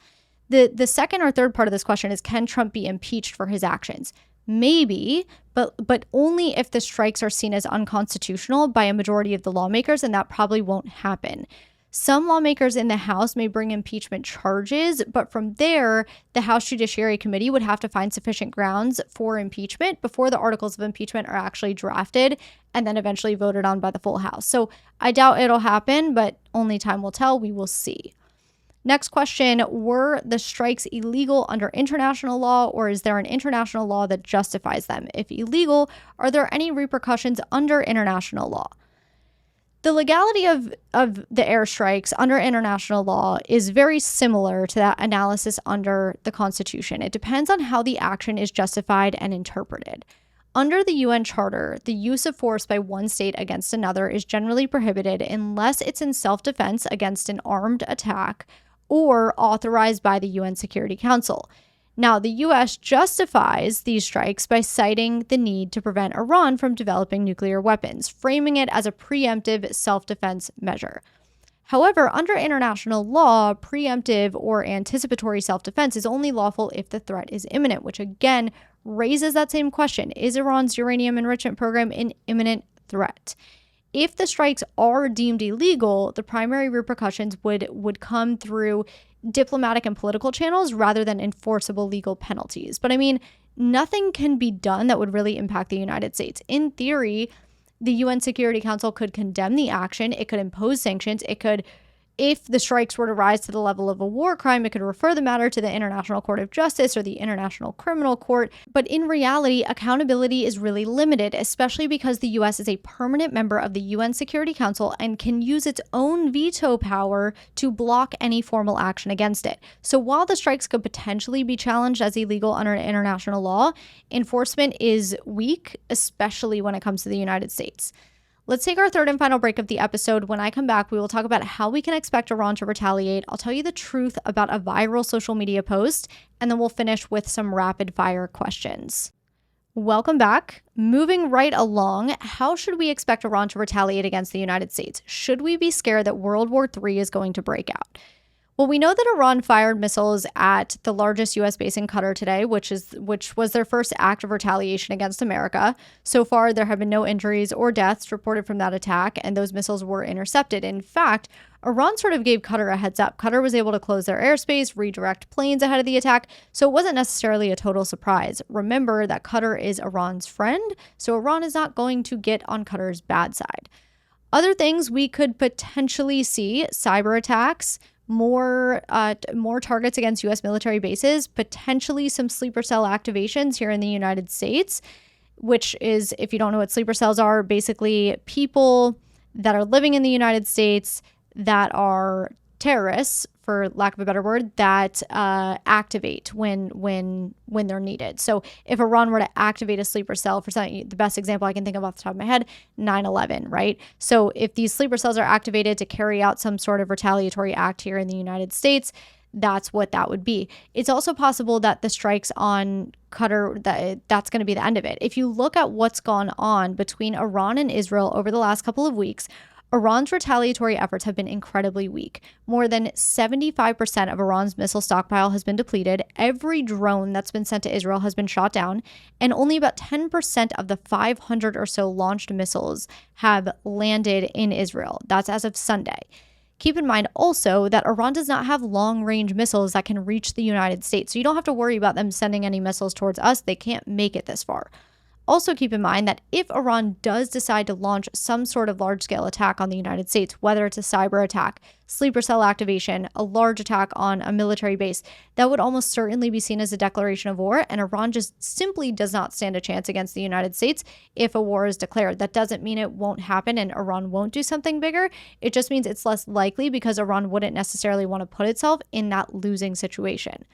The second or third part of this question is, can Trump be impeached for his actions? Maybe, but only if the strikes are seen as unconstitutional by a majority of the lawmakers, and that probably won't happen. Some lawmakers in the House may bring impeachment charges, but from there, the House Judiciary Committee would have to find sufficient grounds for impeachment before the articles of impeachment are actually drafted and then eventually voted on by the full House. So I doubt it'll happen, but only time will tell. We will see. Next question, were the strikes illegal under international law, or is there an international law that justifies them? If illegal, are there any repercussions under international law? The legality of the airstrikes under international law is very similar to that analysis under the Constitution. It depends on how the action is justified and interpreted. Under the UN Charter, the use of force by one state against another is generally prohibited unless it's in self-defense against an armed attack or authorized by the UN Security Council. Now, the US justifies these strikes by citing the need to prevent Iran from developing nuclear weapons, framing it as a preemptive self-defense measure. However, under international law, preemptive or anticipatory self-defense is only lawful if the threat is imminent, which again raises that same question. Is Iran's uranium enrichment program an imminent threat? If the strikes are deemed illegal, the primary repercussions would come through diplomatic and political channels rather than enforceable legal penalties. But I mean, nothing can be done that would really impact the United States. In theory, the UN Security Council could condemn the action, it could impose sanctions, it could, if the strikes were to rise to the level of a war crime, it could refer the matter to the International Court of Justice or the International Criminal Court. But in reality, accountability is really limited, especially because the US is a permanent member of the UN Security Council and can use its own veto power to block any formal action against it. So while the strikes could potentially be challenged as illegal under international law, enforcement is weak, especially when it comes to the United States. Let's take our third and final break of the episode. When I come back, we will talk about how we can expect Iran to retaliate. I'll tell you the truth about a viral social media post, and then we'll finish with some rapid fire questions. Welcome back. Moving right along, how should we expect Iran to retaliate against the United States? Should we be scared that World War III is going to break out? Well, we know that Iran fired missiles at the largest U.S. base in Qatar today, which was their first act of retaliation against America. So far, there have been no injuries or deaths reported from that attack, and those missiles were intercepted. In fact, Iran sort of gave Qatar a heads up. Qatar was able to close their airspace, redirect planes ahead of the attack, so it wasn't necessarily a total surprise. Remember that Qatar is Iran's friend, so Iran is not going to get on Qatar's bad side. Other things we could potentially see: cyber attacks, more targets against U.S. military bases, potentially some sleeper cell activations here in the United States, which is, if you don't know what sleeper cells are, basically people that are living in the United States that are terrorists, for lack of a better word, that activate when they're needed. So if Iran were to activate a sleeper cell for something, the best example I can think of off the top of my head, 9/11, right? So if these sleeper cells are activated to carry out some sort of retaliatory act here in the United States, that's what that would be. It's also possible that the strikes on Qatar, that's going to be the end of it. If you look at what's gone on between Iran and Israel over the last couple of weeks, Iran's retaliatory efforts have been incredibly weak. More than 75% of Iran's missile stockpile has been depleted. Every drone that's been sent to Israel has been shot down, and only about 10% of the 500 or so launched missiles have landed in Israel. That's as of Sunday. Keep in mind also that Iran does not have long-range missiles that can reach the United States, so you don't have to worry about them sending any missiles towards us. They can't make it this far. Also keep in mind that if Iran does decide to launch some sort of large-scale attack on the United States, whether it's a cyber attack, sleeper cell activation, a large attack on a military base, that would almost certainly be seen as a declaration of war, and Iran just simply does not stand a chance against the United States if a war is declared. That doesn't mean it won't happen and Iran won't do something bigger. It just means it's less likely because Iran wouldn't necessarily want to put itself in that losing situation.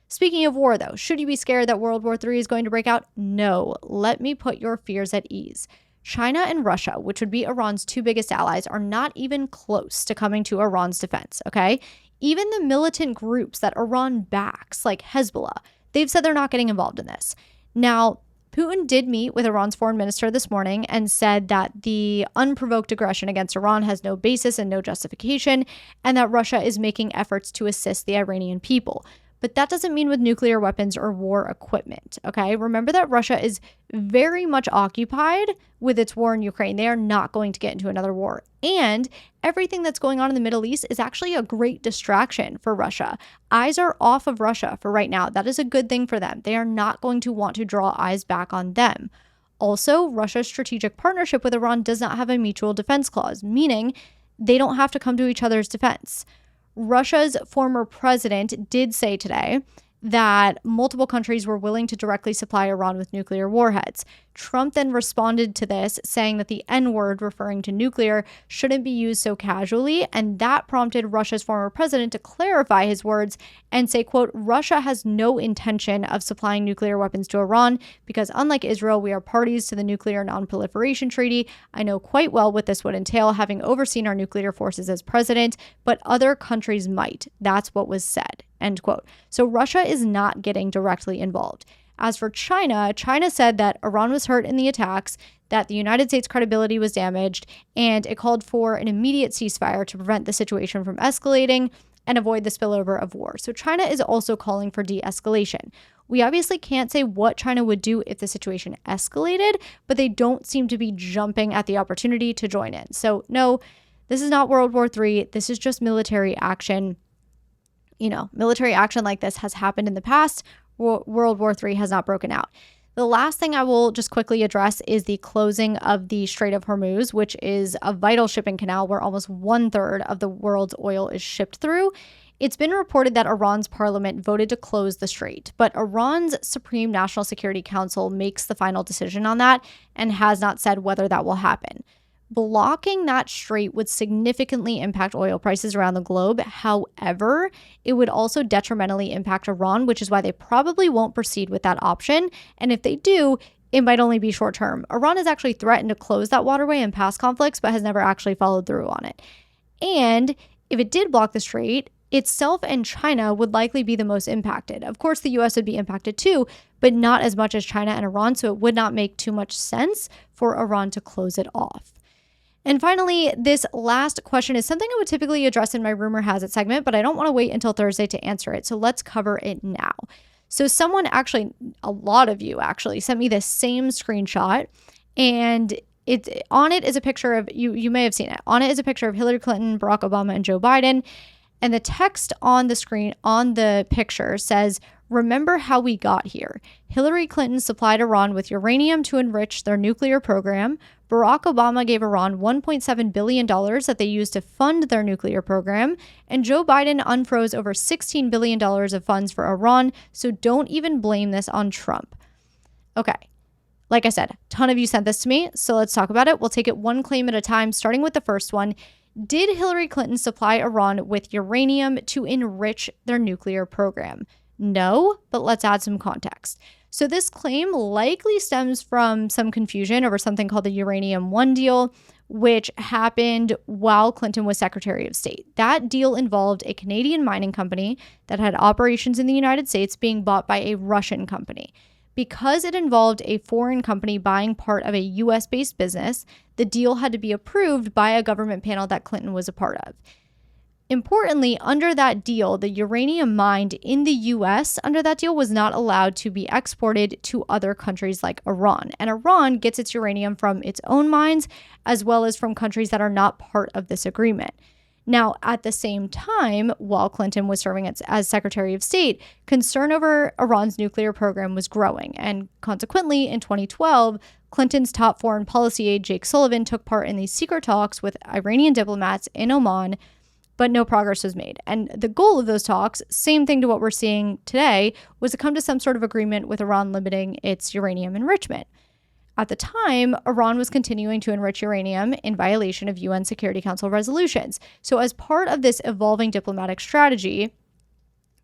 Speaking of war, though, should you be scared that World War III is going to break out? No. Let me put your fears at ease. China and Russia, which would be Iran's two biggest allies, are not even close to coming to Iran's defense, okay? Even the militant groups that Iran backs, like Hezbollah, they've said they're not getting involved in this. Now, Putin did meet with Iran's foreign minister this morning and said that the unprovoked aggression against Iran has no basis and no justification, and that Russia is making efforts to assist the Iranian people. But that doesn't mean with nuclear weapons or war equipment, okay? Remember that Russia is very much occupied with its war in Ukraine. They are not going to get into another war. And everything that's going on in the Middle East is actually a great distraction for Russia. Eyes are off of Russia for right now. That is a good thing for them. They are not going to want to draw eyes back on them. Also, Russia's strategic partnership with Iran does not have a mutual defense clause, meaning they don't have to come to each other's defense. Russia's former president did say today that multiple countries were willing to directly supply Iran with nuclear warheads. Trump then responded to this, saying that the N-word, referring to nuclear, shouldn't be used so casually, and that prompted Russia's former president to clarify his words and say, quote, Russia has no intention of supplying nuclear weapons to Iran because, unlike Israel, we are parties to the Nuclear Non-Proliferation Treaty. I know quite well what this would entail, having overseen our nuclear forces as president, but other countries might. That's what was said, end quote. So Russia is not getting directly involved. As for China, China said that Iran was hurt in the attacks, that the United States' credibility was damaged, and it called for an immediate ceasefire to prevent the situation from escalating and avoid the spillover of war. So China is also calling for de-escalation. We obviously can't say what China would do if the situation escalated, but they don't seem to be jumping at the opportunity to join in. So no, this is not World War III. This is just military action. You know, military action like this has happened in the past. World War III has not broken out. The last thing I will just quickly address is the closing of the Strait of Hormuz, which is a vital shipping canal where almost 1/3 of the world's oil is shipped through. It's been reported that Iran's parliament voted to close the strait, but Iran's Supreme National Security Council makes the final decision on that and has not said whether that will happen. Blocking that strait would significantly impact oil prices around the globe. However, it would also detrimentally impact Iran, which is why they probably won't proceed with that option. And if they do, it might only be short term. Iran has actually threatened to close that waterway in past conflicts, but has never actually followed through on it. And if it did block the strait, itself and China would likely be the most impacted. Of course, the US would be impacted too, but not as much as China and Iran, so it would not make too much sense for Iran to close it off. And finally, this last question is something I would typically address in my Rumor Has It segment, but I don't want to wait until Thursday to answer it. So let's cover it now. So someone actually, a lot of you actually, sent me this same screenshot, and on it is a picture of, you may have seen it. On it is a picture of Hillary Clinton, Barack Obama, and Joe Biden. And the text on the screen, on the picture says, remember how we got here. Hillary Clinton supplied Iran with uranium to enrich their nuclear program. Barack Obama gave Iran $1.7 billion that they used to fund their nuclear program. And Joe Biden unfroze over $16 billion of funds for Iran. So don't even blame this on Trump. Okay. Like I said, a ton of you sent this to me. So let's talk about it. We'll take it one claim at a time, starting with the first one. Did Hillary Clinton supply Iran with uranium to enrich their nuclear program? No, but let's add some context. So this claim likely stems from some confusion over something called the Uranium One deal, which happened while Clinton was Secretary of State. That deal involved a Canadian mining company that had operations in the United States being bought by a Russian company. Because it involved a foreign company buying part of a US-based business, the deal had to be approved by a government panel that Clinton was a part of. Importantly, under that deal, the uranium mined in the US under that deal was not allowed to be exported to other countries like Iran. And Iran gets its uranium from its own mines, as well as from countries that are not part of this agreement. Now, at the same time, while Clinton was serving as Secretary of State, concern over Iran's nuclear program was growing. And consequently, in 2012, Clinton's top foreign policy aide, Jake Sullivan, took part in these secret talks with Iranian diplomats in Oman, but no progress was made. And the goal of those talks, same thing to what we're seeing today, was to come to some sort of agreement with Iran limiting its uranium enrichment. At the time, Iran was continuing to enrich uranium in violation of UN Security Council resolutions. So as part of this evolving diplomatic strategy,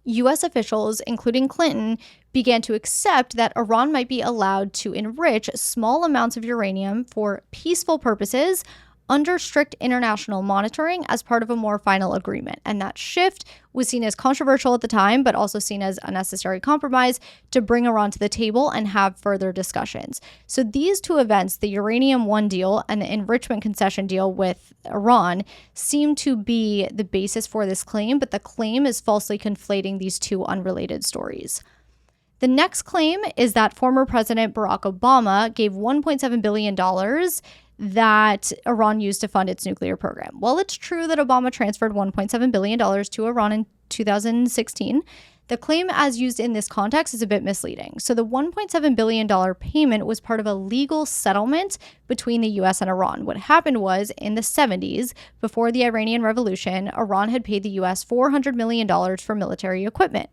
US officials, including Clinton, began to accept that Iran might be allowed to enrich small amounts of uranium for peaceful purposes under strict international monitoring as part of a more final agreement. And that shift was seen as controversial at the time, but also seen as a necessary compromise to bring Iran to the table and have further discussions. So these two events, the Uranium One deal and the enrichment concession deal with Iran, seem to be the basis for this claim, but the claim is falsely conflating these two unrelated stories. The next claim is that former President Barack Obama gave $1.7 billion that Iran used to fund its nuclear program. While it's true that Obama transferred $1.7 billion to Iran in 2016, the claim as used in this context is a bit misleading. So the $1.7 billion payment was part of a legal settlement between the US and Iran. What happened was, in the 70s, before the Iranian Revolution, Iran had paid the US $400 million for military equipment.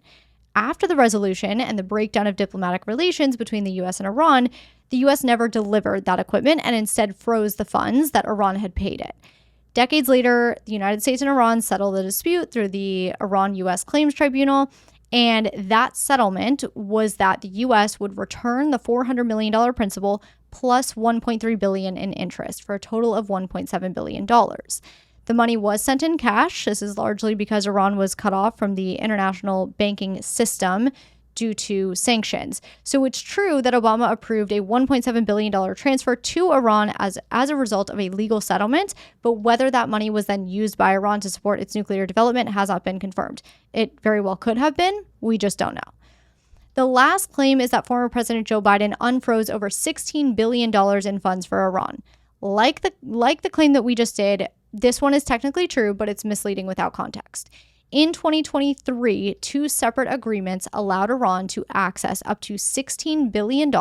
After the resolution and the breakdown of diplomatic relations between the US and Iran, the US never delivered that equipment and instead froze the funds that Iran had paid it. Decades later, the United States and Iran settled the dispute through the Iran-US Claims Tribunal, and that settlement was that the US would return the $400 million principal plus $1.3 billion in interest for a total of $1.7 billion. The money was sent in cash. This is largely because Iran was cut off from the international banking system due to sanctions. So it's true that Obama approved a $1.7 billion transfer to Iran as a result of a legal settlement, but whether that money was then used by Iran to support its nuclear development has not been confirmed. It very well could have been. We just don't know. The last claim is that former President Joe Biden unfroze over $16 billion in funds for Iran. Like the claim that we just did, this one is technically true, but it's misleading without context. In 2023, two separate agreements allowed Iran to access up to $16 billion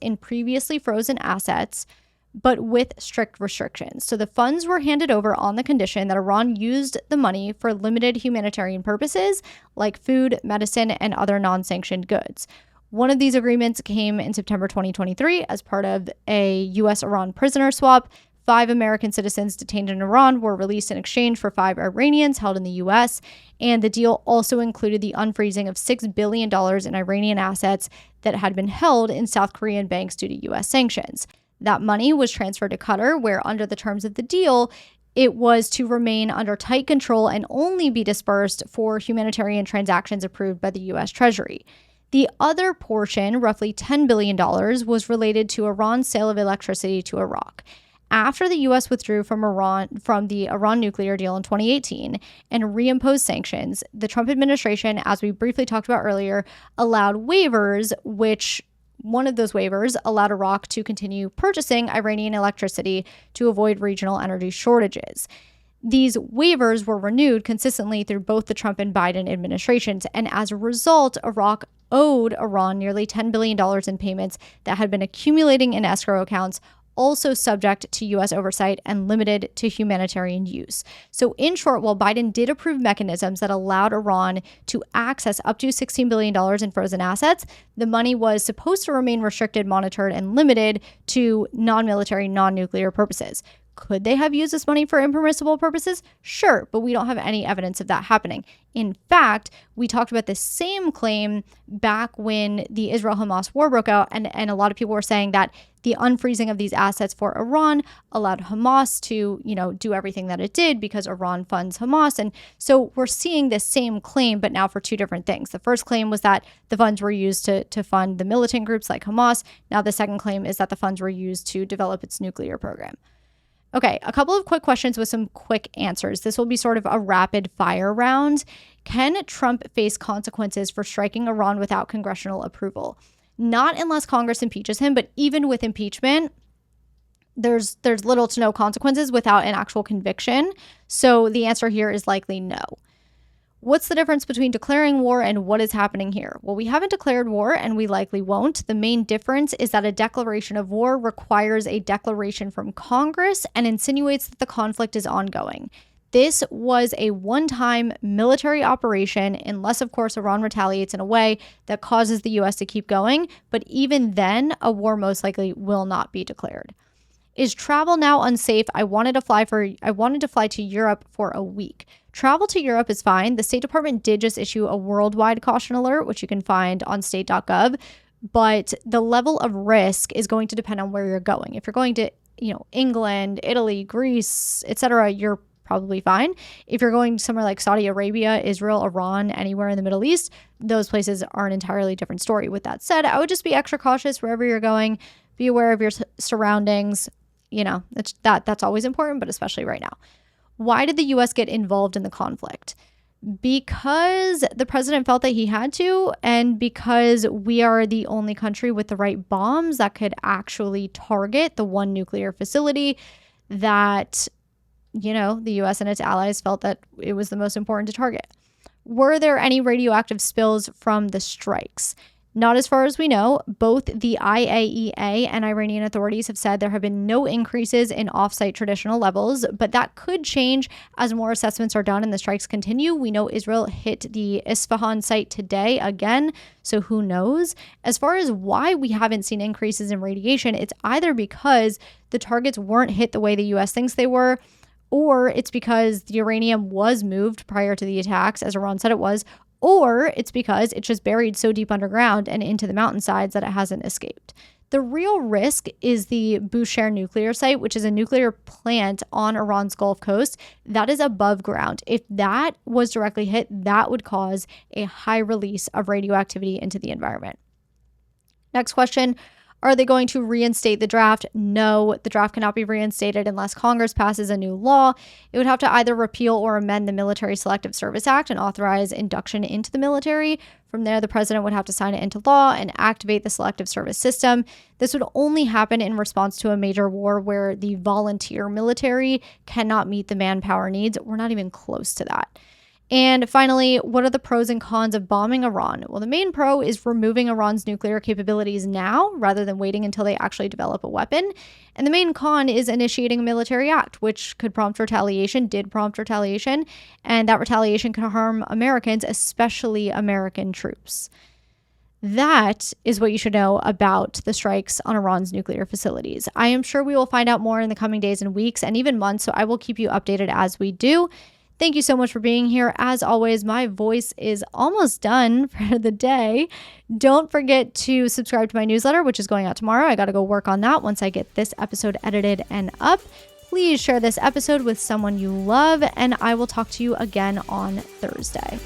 in previously frozen assets, but with strict restrictions. So the funds were handed over on the condition that Iran used the money for limited humanitarian purposes like food, medicine, and other non-sanctioned goods. One of these agreements came in September 2023 as part of a U.S.-Iran prisoner swap. 5 American citizens detained in Iran were released in exchange for 5 Iranians held in the U.S., and the deal also included the unfreezing of $6 billion in Iranian assets that had been held in South Korean banks due to U.S. sanctions. That money was transferred to Qatar, where under the terms of the deal, it was to remain under tight control and only be dispersed for humanitarian transactions approved by the U.S. Treasury. The other portion, roughly $10 billion, was related to Iran's sale of electricity to Iraq. After the U.S. withdrew from the Iran nuclear deal in 2018 and reimposed sanctions, the Trump administration, as we briefly talked about earlier, allowed waivers, which one of those waivers allowed Iraq to continue purchasing Iranian electricity to avoid regional energy shortages. These waivers were renewed consistently through both the Trump and Biden administrations, and as a result, Iraq owed Iran nearly $10 billion in payments that had been accumulating in escrow accounts, also subject to U.S. oversight and limited to humanitarian use. So in short, while Biden did approve mechanisms that allowed Iran to access up to $16 billion in frozen assets, the money was supposed to remain restricted, monitored, and limited to non-military, non-nuclear purposes. Could they have used this money for impermissible purposes? Sure, but we don't have any evidence of that happening. In fact, we talked about the same claim back when the Israel-Hamas war broke out, and a lot of people were saying that the unfreezing of these assets for Iran allowed Hamas to, do everything that it did because Iran funds Hamas. And so we're seeing this same claim, but now for two different things. The first claim was that the funds were used to fund the militant groups like Hamas. Now the second claim is that the funds were used to develop its nuclear program. Okay, a couple of quick questions with some quick answers. This will be sort of a rapid fire round. Can Trump face consequences for striking Iran without congressional approval? Not unless Congress impeaches him, but even with impeachment, there's little to no consequences without an actual conviction. So the answer here is likely no. What's the difference between declaring war and what is happening here? Well, we haven't declared war and we likely won't. The main difference is that a declaration of war requires a declaration from Congress and insinuates that the conflict is ongoing. This was a one-time military operation, unless, of course, Iran retaliates in a way that causes the U.S. to keep going. But even then, a war most likely will not be declared. Is travel now unsafe? I wanted to fly to Europe for a week. Travel to Europe is fine. The State Department did just issue a worldwide caution alert, which you can find on state.gov, but the level of risk is going to depend on where you're going. If you're going to, England, Italy, Greece, etc., you're probably fine. If you're going somewhere like Saudi Arabia, Israel, Iran, anywhere in the Middle East, those places are an entirely different story. With that said, I would just be extra cautious wherever you're going. Be aware of your surroundings. That's always important, but especially right now. Why did the U.S. get involved in the conflict? Because the president felt that he had to, and because we are the only country with the right bombs that could actually target the one nuclear facility that, the U.S. and its allies felt that it was the most important to target. Were there any radioactive spills from the strikes? Not as far as we know. Both the IAEA and Iranian authorities have said there have been no increases in off-site traditional levels, but that could change as more assessments are done and the strikes continue. We know Israel hit the Isfahan site today again, so who knows? As far as why we haven't seen increases in radiation, it's either because the targets weren't hit the way the U.S. thinks they were, or it's because the uranium was moved prior to the attacks, as Iran said it was, or it's because it's just buried so deep underground and into the mountainsides that it hasn't escaped. The real risk is the Bushehr nuclear site, which is a nuclear plant on Iran's Gulf Coast that is above ground. If that was directly hit, that would cause a high release of radioactivity into the environment. Next question. Are they going to reinstate the draft? No, the draft cannot be reinstated unless Congress passes a new law. It would have to either repeal or amend the Military Selective Service Act and authorize induction into the military. From there, the president would have to sign it into law and activate the selective service system. This would only happen in response to a major war where the volunteer military cannot meet the manpower needs. We're not even close to that. And finally, what are the pros and cons of bombing Iran? Well, the main pro is removing Iran's nuclear capabilities now rather than waiting until they actually develop a weapon. And the main con is initiating a military act, which could prompt retaliation, did prompt retaliation, and that retaliation could harm Americans, especially American troops. That is what you should know about the strikes on Iran's nuclear facilities. I am sure we will find out more in the coming days and weeks and even months, so I will keep you updated as we do. Thank you so much for being here. As always, my voice is almost done for the day. Don't forget to subscribe to my newsletter, which is going out tomorrow. I got to go work on that once I get this episode edited and up. Please share this episode with someone you love, and I will talk to you again on Thursday.